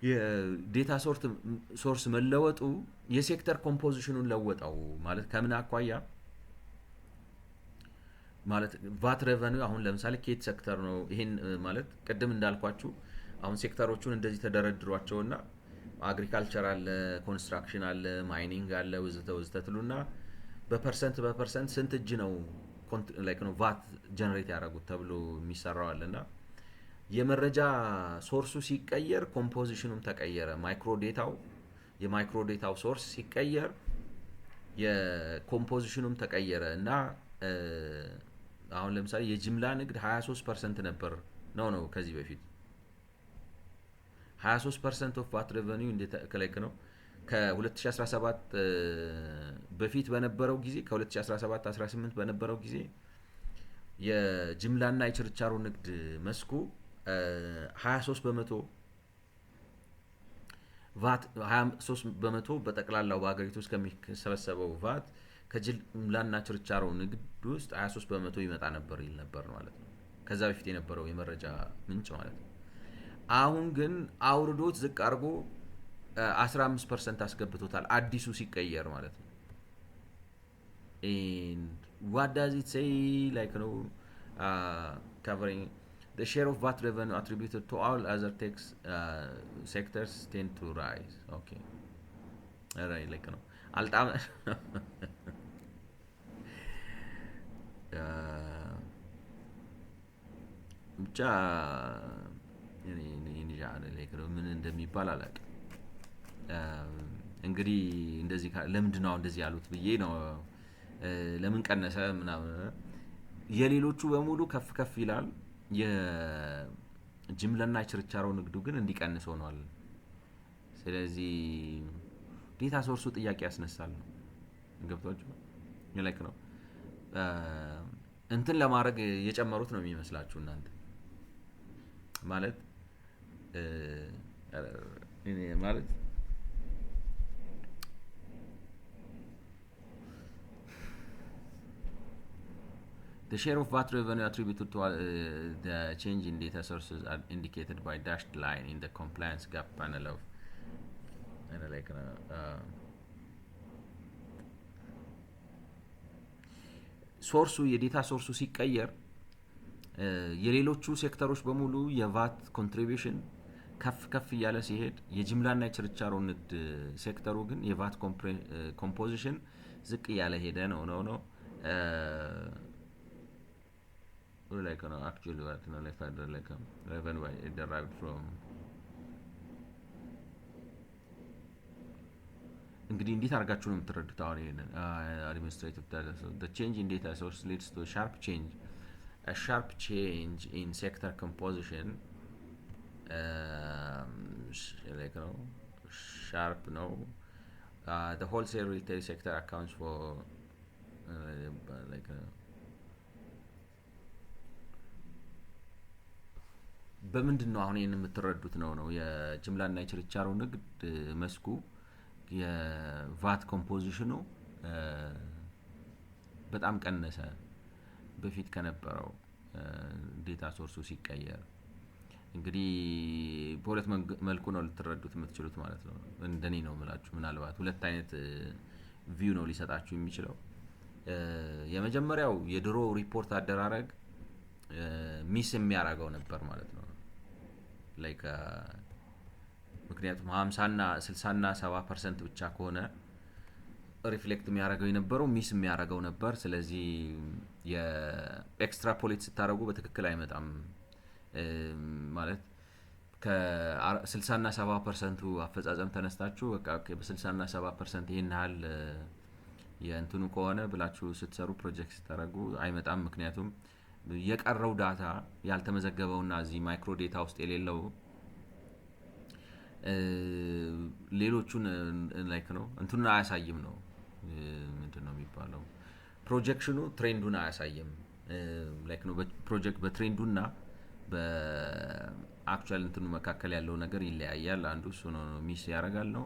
የዴታ ሶርስ መለወጡ የሴክተር ኮምፖዚሽኑን ለወጣው ማለት ከምን አኳያ ማለት ቫት ሬቨኒው አሁን ለምሳሌ ኬት ሴክተር ነው ይሄን ማለት ቅድም እንዳልኳችሁ አሁን ሴክተሮቹን እንደዚህ ተደረድሯቸውና አግሪካልቸር አለ ኮንስትራክሽን አለ ማይኒንግ አለ ወዘተትሉና በፐርሰንት ስንት እጅ ነው ላይክ ነው ቫት ጀነሬት ያደርጉት ተብሎ የሚሰራው አለና የመረጃ ሶርሱ ሲቀየር ኮምፖዚሽኑም ተቀየረ። የማይክሮ ዴታው ሶርስ ሲቀየር የኮምፖዚሽኑም ተቀየረ እና አሁን ለምሳሌ የጅምላ ንግድ 23% ነበር ነው ከዚህ በፊት 23% ኦፍ ቫት ሬቨኒው እንደተከለከ ነው ከ2017 በፊት በነበረው ጊዜ ከ2017 18 በነበረው ጊዜ የጅምላና የችርቻሮ ንግድ መስኩ 23% ቫት 23% በጠቅላላው በአገሪቱ ውስጥ ከሚሰበሰበው ቫት ከጅምላና ችርቻሮ ንግድ ውስጥ 23% ይመጣ ነበር ይል ነበር ማለት ነው ከዛ በፊት የነበረው የመረጃ ምንጭ ማለት ነው። አሁን ግን አውርዶት ዝቅ አድርጎ 15% አስገብቶታል አዲሱ ሲቀየር ማለት ነው። and what does it say like covering the share of VAT revenue attributed to all other tax sectors tend to rise. Okay, alright like altam ብቻ like ምን እንደሚባል አላውቅም። እንግዲህ እንደዚህ ለምንድን ነው እንደዚህ ያሉት ብዬ ነው ለምን ቀነሰ ምናምን የሌሎቹ በሙሉ ከፍ ይላል የጅምላና ችርቻሮ ንግዱ ግን እንዲቀንስ ሆኗል። ስለዚህ ዴታ ሶርሱ ጥያቄ ያስነሳል ነው ገብቷችሁ ላይክ ነው እንትን ለማድረግ የጨመሩት ነው የሚመስላችሁ እናንተ ማለት The share of VAT revenue attributed to the change in data sources are indicated by dashed line in the compliance gap panel of ሶርሱ የዴታ ሶርሱ ሲቀየር የሌሎቹ ሴክተሮች በሙሉ የቫት ኮንትሪቢዩሽን ከፍ እያለ ሲሄድ የጅምላና የችርቻሮ ንግድ ሴክተሩ ግን የቫት ኮምፖዚሽን ዝቅ እያለ ሄደ ነው like actually what like further like revenue derived from እንግዲህ እንዴት አድርጋችሁ ነው የምትረዱት? አሁን ይሄንን administrative data so the change in data source leads to a sharp change in sector composition like sharp no the wholesale retail sector accounts for like በምንድን ነው አሁን ይሄን የምትረዱት ነው የጅምላና የችርቻሮ ንግድ መስኩ የቫት ኮምፖዚሽኑ በጣም ቀነሰ በፊት ከነበረው ዴታ ሶርሱ ሲቀየር እንግዲህ በሁለት መልኩ ነው ልትረዱት የምትችሉት ማለት ነው እንደኔ ነው የምላችሁ ምናልባት ሁለት አይነት ቪው ነው ሊሰጣችሁ የሚችለው የመጀመሪያው የድሮ ሪፖርት አደራረግ ሚስ የሚያደርገው ነበር ማለት ነው ላይክ ምክንያቱም 50 እና 60 እና 70% ብቻ ከሆነ ሪፍሌክት የሚያደርገው የነበረው ሚስ የሚያደርገው ነበር ስለዚህ የኤክስትራፖሌት ስታደርጉ በትክክል አይመጣም ማለት ከ60 እና 70% አፈጻጸም ተነስታችሁ በቃ በ60 እና 70% ይሄን ያህል የእንትኑ ከሆነ ብላችሁ ስትሰሩ ፕሮጀክት ስታደርጉ አይመጣም ምክንያቱም የቀረው ዳታ ያልተመዘገበውና እዚህ ማይክሮ ዴታ ውስጥ የሌለው ሌሎቹን ላይክ ነው እንትኑን አያሳይም ነው ምንድነው የሚባለው ፕሮጀክሽኑ ትሬንዱን አያሳይም ላይክ ነው በፕሮጀክት በትሬንዱና በአክቹዋል እንትኑ መካከል ያለው ነገር ይለያያል አንዱ እሱ ነው ሚስ ያደርጋል ነው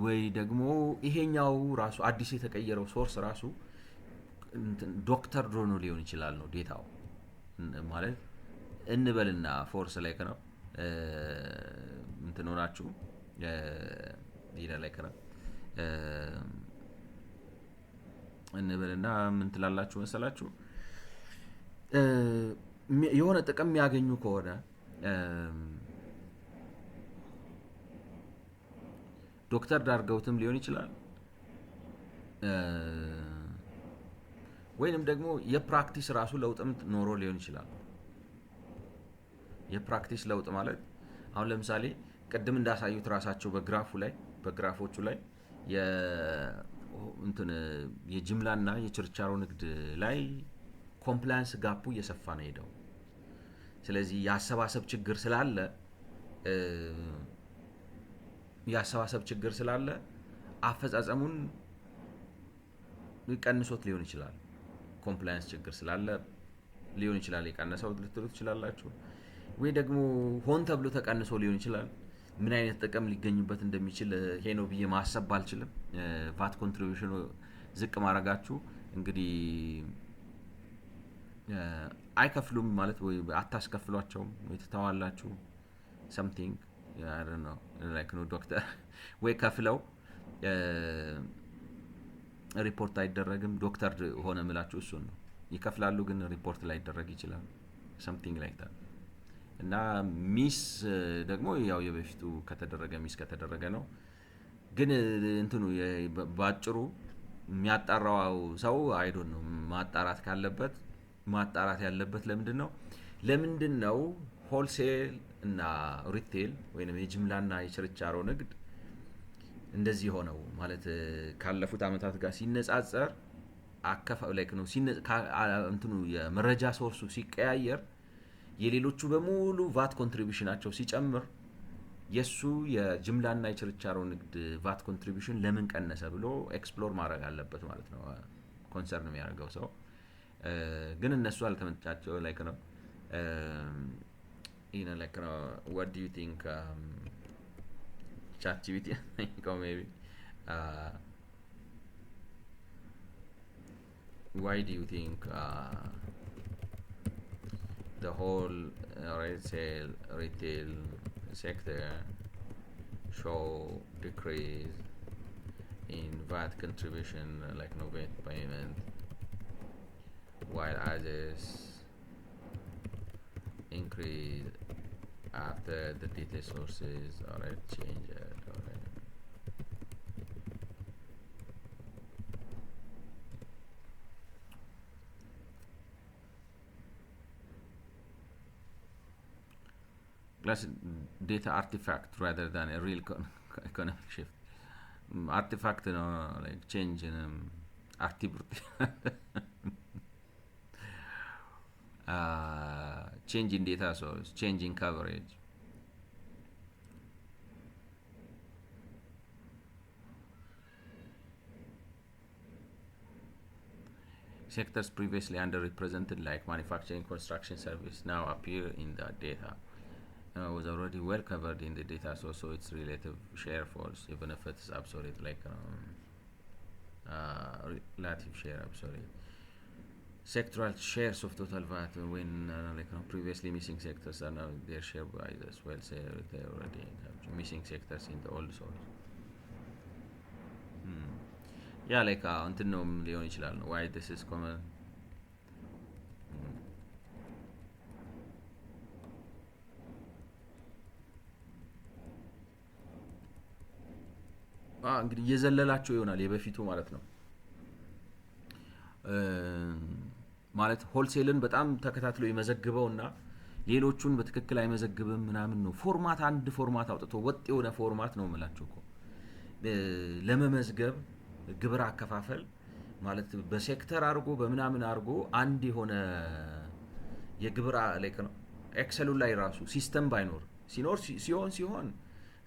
ወይ ደግሞ ይሄኛው ራሱ አዲስ የተቀየረው ሶርስ ራሱ ዶክተር ድሮኖ ሊሆን ይችላል ነው ዴታው ማለት እንበልና ፎርስ ላይክ ነው እንትን ሆናችሁ ይላ ላይክ ነው እንበልና ምን ትላላችሁ መሰላችሁ የሆነ ጥቅም ያገኙ ከሆነ ዶክተር ዳርገውትም ሊሆን ይችላል ወይንም ደግሞ የፕራክቲስ ራሱ ለውጥም ኖሮ ሊሆን ይችላል የፕራክቲስ ለውጥ ማለት አሁን ለምሳሌ ቀደም እንዳሳዩት ራሳቸው በግራፎቹ ላይ የጅምላና የችርቻሮ ንግድ ላይ ኮምፕላያንስ ጋፑ እየሰፋ ነው ሄደው ስለዚህ ያሰባሰብ ችግር ስላለ አፈጻጸሙን ቀንሶት ሊሆን ይችላል ኮምፕላያንስ ችግር ስላለ ሊሆን ይችላል የቀነሰው ልትሉት ይችላልላችሁ ወይ ደግሞ ሆን ተብሎ ተቀንሶ ሊሆን ይችላል ምን አይነት ጥቅም ሊገኝበት እንደሚችል ይሄ ነው ብዬ ማሰብ ባልችልም ቫት ኮንትሪቢዩሽኑ ዝቅ ማረጋችሁ እንግዲህ አይከፍሉም ማለት ወይ አታስከፍሏቸው ወይ ተታዋላችሁ something I don't know like no doctor ወይ ከፍለው ሪፖርት አይደረግም ዶክተር ሆነ ምላችሁ እሱ ነው ይከፍላሉ ግን ሪፖርት ላይ ይደረግ ይችላል something like that እና ሚስ ደግሞ ያው የበፊቱ ከተደረገ ነው ግን እንትኑ ባጭሩ የሚያጣራው ሰው አይዶን ነው ማጣራት ያለበት ለምንድን ነው ሆልሴል እና ሪቴል ወይንም የጅምላና የችርቻሮ ንግድ እንደዚህ ሆነው ማለት ካለፉት አመታት ጋር ሲነጻጸር አከፋው ላይክ ነው እንትኑ የመረጃ ሶርሱ ሲቀያየር የሌሎቹ በሙሉ ቫት ኮንትሪቢዩሽናቸው ሲጨምር የሱ የጅምላና የችርቻሮ ንግድ ቫት ኮንትሪቢዩሽን ለምን ቀነሰ ብሎ ኤክስፕሎር ማድረግ አለበት ማለት ነው ኮንሰርን የሚያደርገው ሰው ግን እነሱ አልተመቻቸው ላይክ ነው like what do you think ChatGPT maybe why do you think the whole retail sector show decrease in VAT contribution like no VAT payment while others increase after the data sources are changed plus data artifact rather than a real economic shift. Artifact like change in change in data source, change in coverage. Sectors previously underrepresented like manufacturing, construction, service now appear in the data. Was already well covered in the data source, so its relative share falls even if it's absolute, like relative share absolute. Sectoral shares of total VAT when previously missing sectors are now their share by as well. Say they already have missing sectors in the old source. Yeah, like until no ሊሆን ይችላል ነው why this is common. እንግዲህ እየዘለላቸው ይሆናል የበፊቱ ማለት ነው። ማለት ሆልሴልን በጣም ተከታትሎ ይመዘግበውና ሌሎቹን በትክክል አይመዘግብም ምናምን ነው። ፎርማት አንድ ፎርማት አውጥቶ ወጥ የሆነ ፎርማት ነው የምላችሁ እኮ ለመመዝገብ ግብር አከፋፈል ማለት በሴክተር አድርጎ በምናምን አድርጎ አንድ የሆነ የግብር ላይ ነው። ኤክሰሉ ላይ ራሱ ሲስተም ባይኖር ሲሆን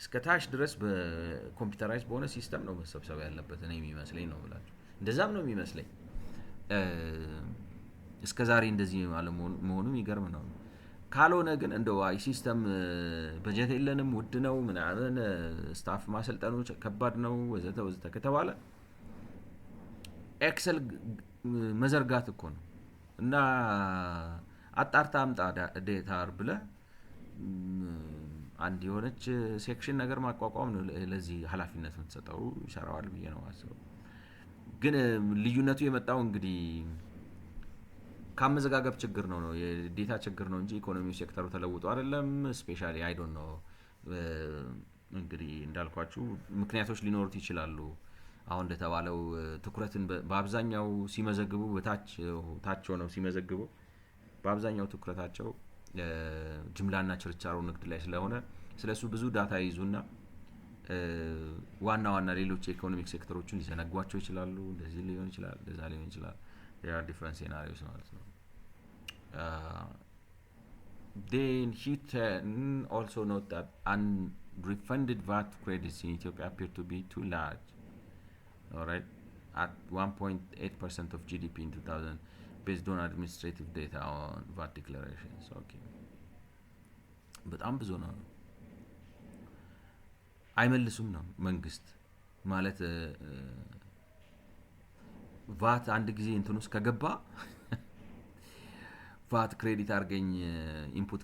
እስከ ታች ድረስ በኮምፒውተራይዝ በሆነ ሲስተም ነው መሰብሰብ ያለበት ነው የሚመስለኝ ነው ብላችሁ እንደዛም ነው የሚመስለኝ። እስከ ዛሬ እንደዚህ ማለት መሆኑ ይገርም ነው። ካልሆነ ግን እንደው አይ ሲስተም በጀት የለንም ውድ ነው ምናምን ስታፍ ማሰልጠኑ ከባድ ነው ወዘተ ወዘተ ከተባለ ኤክሰል መዘርጋት እኮ ነው እና አጣርታ አምጣ ዴታ ብለ አንድ የሆነች ሴክሽን ነገር ማቋቋም ነው ለዚህ ኃላፊነት የምትሰጠው ይሰራዋል ብዬ ነው አስበው። ግን ልዩነቱ የመጣው እንግዲህ ካመዘጋገብ ችግር ነው የዴታ ችግር ነው እንጂ ኢኮኖሚው ሴክተሩ ተለውጦ አይደለም። ስፔሻሊ አይ ዶንት ኖ እንግዲህ እንዳልኳችሁ ምክንያቶች ሊኖሩት ይችላሉ። አሁን እንደተባለው ትኩረትን በአብዛኛው ሲመዘግቡ ታች ሆነው ሲመዘግቡ በአብዛኛው ትኩረታቸው ጅምላና ችርቻሮ ንግድ ላይ ስለሆነ ስለሱ ብዙ ዳታ ይዙና ዋና ሌሎች ኢኮኖሚክ ሴክተሮችን ሊዘነጓቸው ይችላሉ። እንደዚህ ሊሆን ይችላል እንደዛ ሊሆን ይችላል። there are different scenarios ማለት ነው። Then he also note that unrefunded VAT credits in Ethiopia appear to be too large. All right, at 1.8% of GDP in 2000 based on administrative data on VAT declarations. Okay, በጣም ብዙ ነው። አይመልሱም ነው መንግስት ማለት ቫት አንድ ጊዜ እንትን ውስጥ ከገባ ቫት ክሬዲት አርገኝ ኢንፑት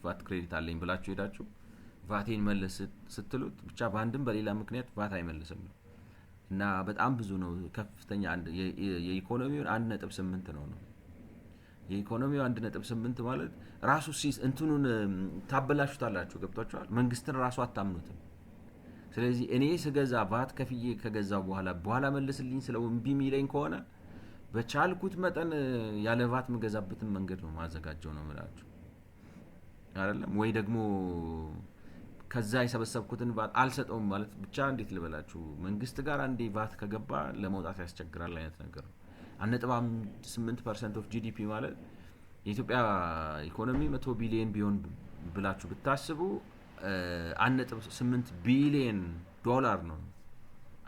ቫት ክሬዲት አለኝ ብላችሁ ሄዳችሁ ቫቴን መልስ ስትሉት ብቻ በአንድም በሌላ ምክንያት ቫት አይመልስም ነው እና በጣም ብዙ ነው። ከፍተኛ የኢኮኖሚውን 1.8 ነው የኢኮኖሚው 1.8 ማለት ራሱ እንትኑን ታበላሹታላችሁ። ገብቷችኋል? መንግስትን ራሱ አታምኑትም። ስለዚህ እኔ ስገዛ ቫት ከፍዬ ከገዛው በኋላ መልስልኝ ስለው እምቢ የሚለኝ ከሆነ በቻልኩት መጠን ያለ ቫት መገዛበትን መንገድ ነው ማዘጋጀው ነው የምላችሁ አይደለም ወይ ደግሞ ከዛ የሰበሰብኩትን ቫት አልሰጠውም ማለት ብቻ እንዴት ልበላችሁ መንግስት ጋር አንዴ ቫት ከገባ ለመውጣት ያስቸግራል አይነት ነገር ነው። 1.8% of GDP ማለት የኢትዮጵያ ኢኮኖሚ 100 ቢሊዮን ቢሆን ብላችሁ ብታስቡ 1.8 ቢሊዮን ዶላር ነው።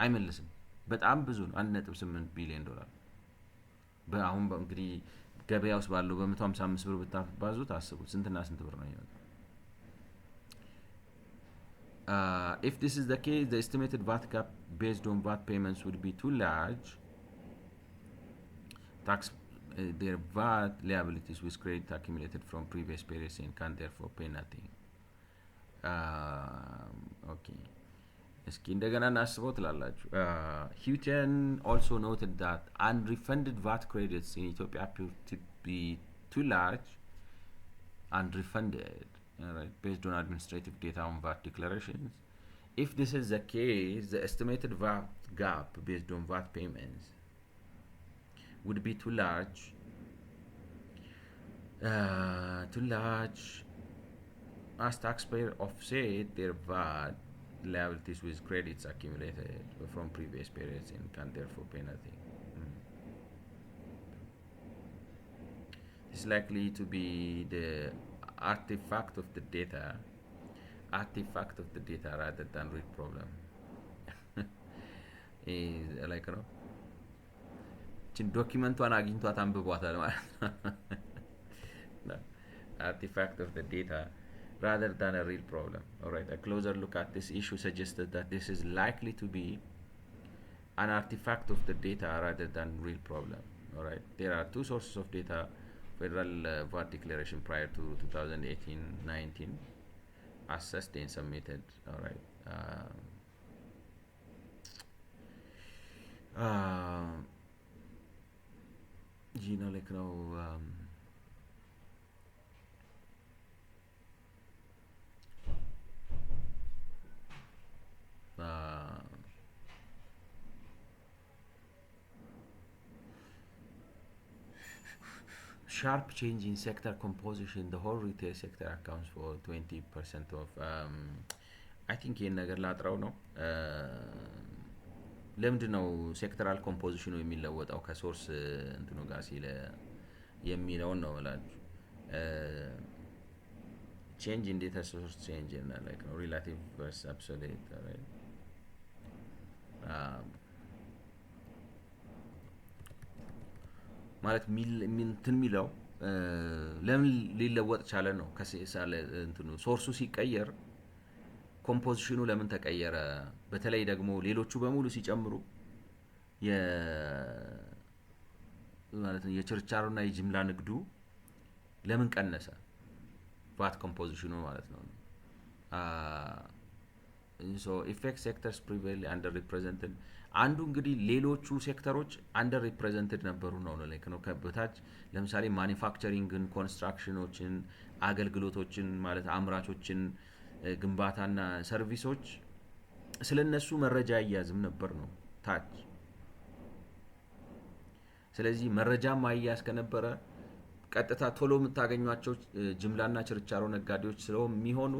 አይመልስም። በጣም ብዙ ነው 1.8 ቢሊዮን ዶላር። በአሁን እንግዲህ ገበያ ውስጥ ባለው በ155 ብር ብታባዙት አስቡት ስንትና ስንት ብር ነው የሚሆነው። If this is the case, the estimated VAT gap based on VAT payments would be too large. Their VAT liabilities with credit accumulated from previous periods and can therefore pay nothing. Okay. እስኪ እንደገና እናስበው ትላላችሁ። Houghton also noted that unrefunded VAT credits in Ethiopia appear to be too large and refunded, right, based on administrative data on VAT declarations. If this is the case, the estimated VAT gap based on VAT payments would be too large as taxpayer offset their VAT liabilities with credits accumulated from previous periods and can therefore pay nothing. It's likely to be the artifact of the data rather than real problem. is like ነው ችን ዶክመንቷን አግኝቷት አንብቧታል ማለት ነው artifact of the data rather than a real problem. Alright, a closer look at this issue suggested that this is likely to be an artifact of the data rather than real problem. Alright, there are two sources of data: federal VAT declaration prior to 2018-19 assessed and submitted. Alright, you know, like now sharp change in sector composition. The whole retail sector accounts for 20% of I think ይህን ነገር ላጥራው ነው ለምንድን ነው ሴክተራል ኮምፖዚሽኑ የሚለወጠው ከሶርስ እንትኑ ጋር ሲለ የሚለውን ነው ማለት change in data source change in like relative versus absolute, right? ማለት እንትን የሚለው ለምን ሊለወጥ ቻለ ነው ከሳለ እንትኑ ሶርሱ ሲቀየር ኮምፖዚሽኑ ለምን ተቀየረ በተለይ ደግሞ ሌሎቹ በሙሉ ሲጨምሩ ማለት ነው የችርቻሮና የጅምላ ንግዱ ለምን ቀነሰ ቫት ኮምፖዚሽኑ ማለት ነው so effect sectors prevail under represented አንዱ እንግዲህ ሌሎቹ ሴክተሮች አንደር ሪፕሬዘንትድ ነበሩ ነው like ነው ከበታች ለምሳሌ ማኒፋክቸሪንግን ኮንስትራክሽኖችን አገልግሎቶችን ማለት አምራቾችን ግንባታና ሰርቪሶች ስለነሱ መረጃ ያያዝም ነበር ነው ታች ስለዚህ መረጃ ማያያዝ ከነበረ ቀጥታ ቶሎ የምታገኙአቸው ጅምላና ችርቻሮ ነጋዴዎች ስለሆነ የሚሆኑ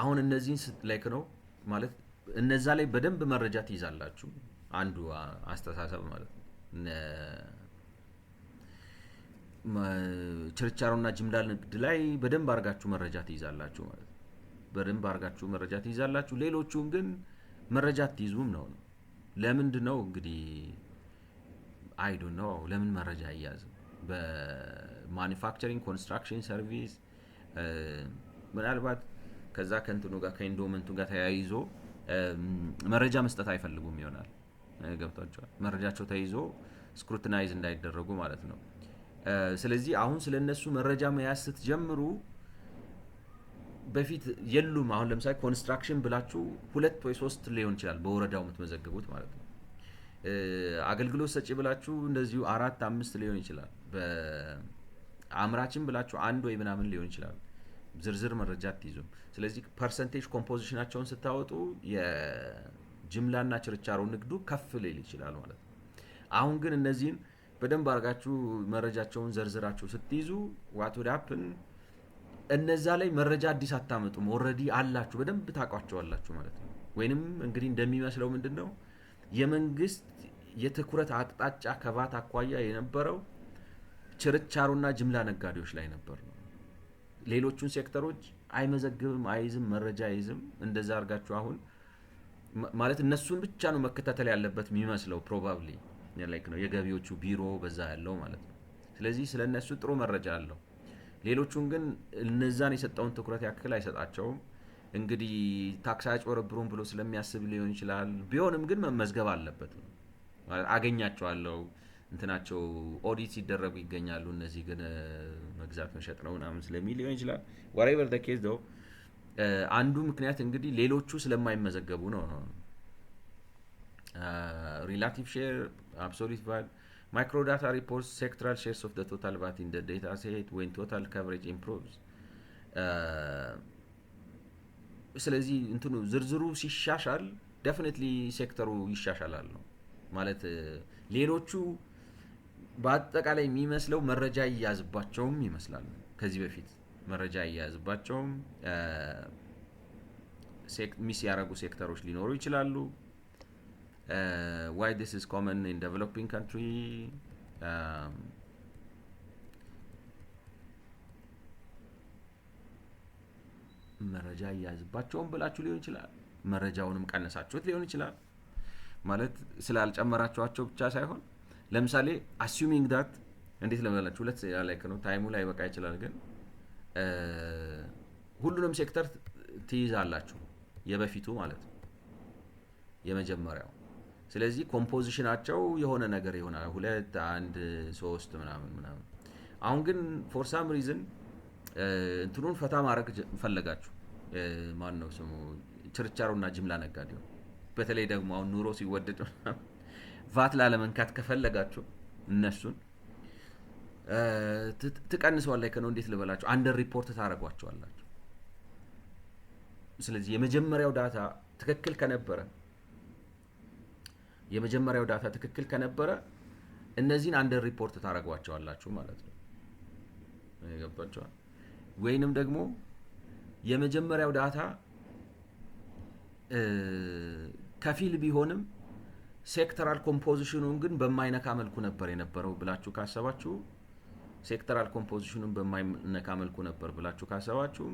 አሁን እነዚህን like ነው ማለት እነዛ ላይ በደንብ መረጃ ትይዛላችሁ አንዱ አስተሳሰብ ማለት ነው ችርቻሮና ጅምላ ንግድ ላይ በደንብ አርጋችሁ መረጃ ትይዛላችሁ ማለት ነው በደንብ አርጋችሁ መረጃ ትይዛላችሁ ሌሎቹን ግን መረጃ ትይዙም ነው ለምንድን ነው እንግዲህ አይ ዶንት ኖ ለምን መረጃ ይያዝ በማኒፋክቸሪንግ ኮንስትራክሽን ሰርቪስ ምናልባት ከዛ ከንቱኑ ጋር ከኢንዶመንቱ ጋር ተያይዞ መረጃ መስጠት አይፈልጉም ይሆናል ገብታችኋል መረጃቸው ተይዞ ስክሩቲናይዝ እንዳይደረጉ ማለት ነው ስለዚህ አሁን ስለነሱ መረጃ መያዝ ስትጀምሩ በፊት የሉም አሁን ለምሳሌ ኮንስትራክሽን ብላችሁ 2 ወይ 3 ሊሆን ይችላል በወረዳው የምትመዘግቡት ማለት ነው አገልግሎት ሰጪ ብላችሁ እንደዚሁ 4 5 ሊሆን ይችላል በአምራችን ብላችሁ አንድ ወይ ምናምን ሊሆን ይችላል ዝርዝር መረጃ ትይዙም ስለዚህ ፐርሰንቴጅ ኮምፖዚሽናቸውን ስታወጡ የጅምላና ችርቻሮ ንግዱ ከፍ ሊል ይችላል ማለት ነው አሁን ግን እነዚህን በደንብ አርጋችሁ መረጃቸውን ዘርዝራችሁ ስትይዙ what would happen እነዛ ላይ መረጃ አዲስ አታመጡም ኦሬዲ አላችሁ በደንብ ታቋቸዋላችሁ ማለት ነው ወይንም እንግዲህ እንደሚመስለው ምንድነው የመንግስት የትኩረት አቅጣጫ ከቫት አኳያ የነበረው ችርቻሮና ጅምላ ነጋዴዎች ላይ ነበር ነው ሌሎቹን ሴክተሮች አይመዘግብም አይዝም መረጃ አይዝም እንደዛ አርጋችሁ አሁን ማለት እነሱን ብቻ ነው መከታተል ያለበት የሚመስለው probably like ነው የገቢዎቹ ቢሮ በዛ ያለው ማለት ነው ስለዚህ ስለነሱ ጥሩ መረጃ አለው ሌሎቹን ግን እነዛን የሰጣውን ትኩረት ያክል አይሰጣቸውም እንግዲህ ታክስ አጭበረብሩን ብሎ ስለሚያስብ ሊሆን ይችላል ቢሆንም ግን መመዝገብ አለበት ማለት አገኛቸዋለሁ እንትናቸው ኦዲት ሲደረጉ ይገኛሉ እነዚህ ግን መግዛት መሸጥ ነው ምናምን ስለሚል ሊሆን ይችላል whatever the case though አንዱ ምክንያት እንግዲህ ሌሎቹ ስለማይመዘገቡ ነው relative share absolute VAT microdata reports sectoral shares of the total VAT in the data set when total coverage improves ስለዚህ እንትኑ ዝርዝሩ ሲሻሻል definitely ሴክተሩ ይሻሻላል ነው ማለት ሌሎቹ በአጠቃላይ የሚመስለው መረጃ ይያዝባቸውም ይመስላል ከዚህ በፊት መረጃ አያያዝባቸውም። ሚስ ያደረጉ ሴክተሮች ሊኖሩ ይችላሉ። why this is common in developing country መረጃ አያያዝባቸውም ብላችሁ ሊሆን ይችላል። መረጃውንም ቀነሳችሁት ሊሆን ይችላል። ማለት ስላልጨመራችኋቸው ብቻ ሳይሆን ለምሳሌ assuming that እንዴት ለመላችሁ ሁለት ላይክ ነው ታይሙ ላይ በቃ ይችላል። ግን ሁሉንም ሴክተር ትይዛላችሁ የበፊቱ ማለት ነው የመጀመሪያው። ስለዚህ ኮምፖዚሽናቸው የሆነ ነገር ይሆናል 2 1 3 ምናምን። አሁን ግን ፎር ሳም ሪዝን እንትኑን ፈታ ማድረግ ፈለጋችሁ። ማን ነው ስሙ ችርቻሮና ጅምላ ነጋዴው። በተለይ ደግሞ አሁን ኑሮ ሲወደድ ቫት ላለመንካት ከፈለጋችሁ እነሱን ትቀንሰዋል ላይ ከነው እንዴት ልበላችሁ አንደር ሪፖርት ታረጓቸዋላችሁ። ስለዚህ የመጀመሪያው ዳታ ትክክል ከነበረ እነዚህን አንደር ሪፖርት ታረጓቸዋላችሁ ማለት ነው። ይገባችኋል? ወይንም ደግሞ የመጀመሪያው ዳታ ከፊል ቢሆንም ሴክተራል ኮምፖዚሽኑን ግን በማይነካ መልኩ ነበር የነበረው ብላችሁ ካሰባችሁ ሴክተራል ኮምፖዚሽኑን በማይነካ መልኩ ነበር ብላችሁ ካሰባችሁ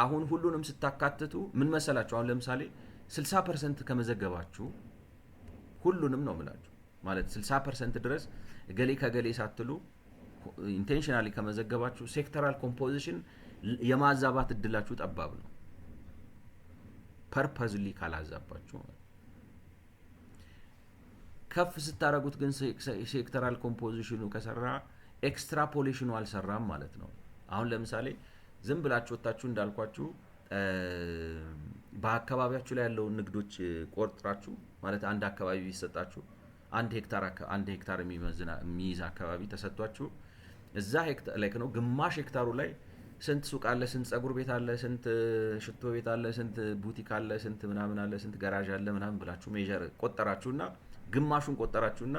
አሁን ሁሉንም ስታካትቱ ምን መሰላችሁ? አሁን ለምሳሌ 60% ከመዘገባችሁ ሁሉንም ነው የምላችሁ ማለት 60% ድረስ ገሌ ከገሌ ሳትሉ ኢንቴንሽናሊ ከመዘገባችሁ ሴክተራል ኮምፖዚሽን የማዛባት እድላችሁ ጠባብ ነው። ፐርፐዝሊ ካላዛባችሁ ከፍ ስታረጉት ግን ሴክተራል ኮምፖዚሽኑ ከሰራ ኤክስትራፖሌሽኑ አልሰራም ማለት ነው። አሁን ለምሳሌ ዝም ብላችሁ ወጣችሁ እንዳልኳችሁ በአካባቢያችሁ ላይ ያለው ንግዶች ቆርጥራችሁ ማለት አንድ አካባቢ ቢሰጣችሁ አንድ ሄክታር የሚይዝ አካባቢ ተሰጥቷችሁ እዛ ሄክታር ላይ ነው ግማሽ ሄክታሩ ላይ ስንት ሱቅ አለ፣ ስንት ጸጉር ቤት አለ፣ ስንት ሽቶ ቤት አለ፣ ስንት ቡቲክ አለ፣ ስንት ምናምን አለ፣ ስንት ጋራዥ አለ ምናምን ብላችሁ ሜጀር ቆጠራችሁና ግማሹን ቆጠራችሁና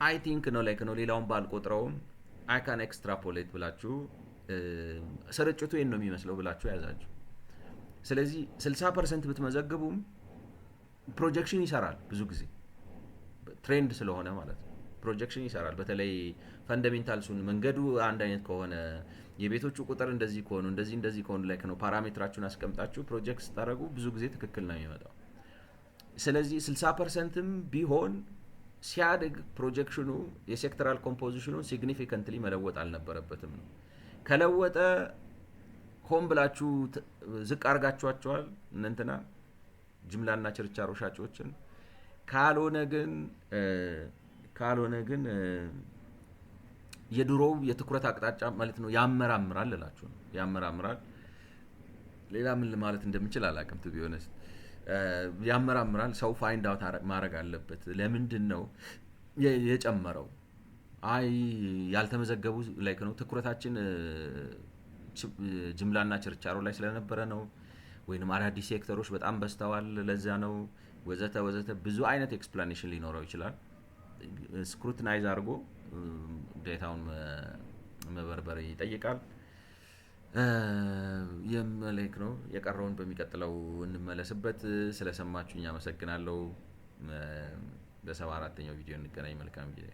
አይ ቲንክ ነው ላይክ ነው ሌላውን ባልቆጥረውም አይ ካን ኤክስትራፖሌት ብላችሁ ስርጭቱ ይሄን ነው የሚመስለው ብላችሁ ያዛችሁ። ስለዚህ 60% ብትመዘግቡም ፕሮጀክሽን ይሰራል። ብዙ ጊዜ ትሬንድ ስለሆነ ማለት ነው ፕሮጀክሽን ይሰራል። በተለይ ፈንዳሜንታልሱን መንገዱ አንድ አይነት ከሆነ የቤቶቹ ቁጥር እንደዚህ ከሆኑ እንደዚህ ከሆኑ ላይክ ነው ፓራሜትራችሁን አስቀምጣችሁ ፕሮጀክት ስታደርጉ ብዙ ጊዜ ትክክል ነው የሚመጣው። ስለዚህ 60%ም ቢሆን ሲያድግ ፕሮጀክሽኑ የሴክተራል ኮምፖዚሽኑ ሲግኒፊካንትሊ መለወጥ አልነበረበትም ነው። ከለወጠ ሆም ብላችሁ ዝቅ አርጋችኋቸዋል እንትና ጅምላና ችርቻሮ ሻጮችን። ካልሆነ ግን የድሮው የትኩረት አቅጣጫ ማለት ነው ያመራምራል እላችሁ ነው። ያመራምራል። ሌላ ምን ማለት እንደምችል አላውቅም ቱ ቢ ሆነስት። ያመራምራል። ሰው ፋይንድ አውት ማድረግ አለበት። ለምንድን ነው የጨመረው? አይ ያልተመዘገቡ ላይክ ነው ትኩረታችን ጅምላና ችርቻሮ ላይ ስለነበረ ነው፣ ወይንም አዳዲስ ሴክተሮች በጣም በስተዋል ለዛ ነው ወዘተ ብዙ አይነት ኤክስፕላኔሽን ሊኖረው ይችላል። ስክሩቲናይዝ አድርጎ ዴታውን መበርበር ይጠይቃል። የመለክ ነው የቀረውን በሚቀጥለው እንመለስበት። ስለሰማችሁኝ አመሰግናለሁ። በ74ኛው ቪዲዮ እንገናኝ። መልካም ጊዜ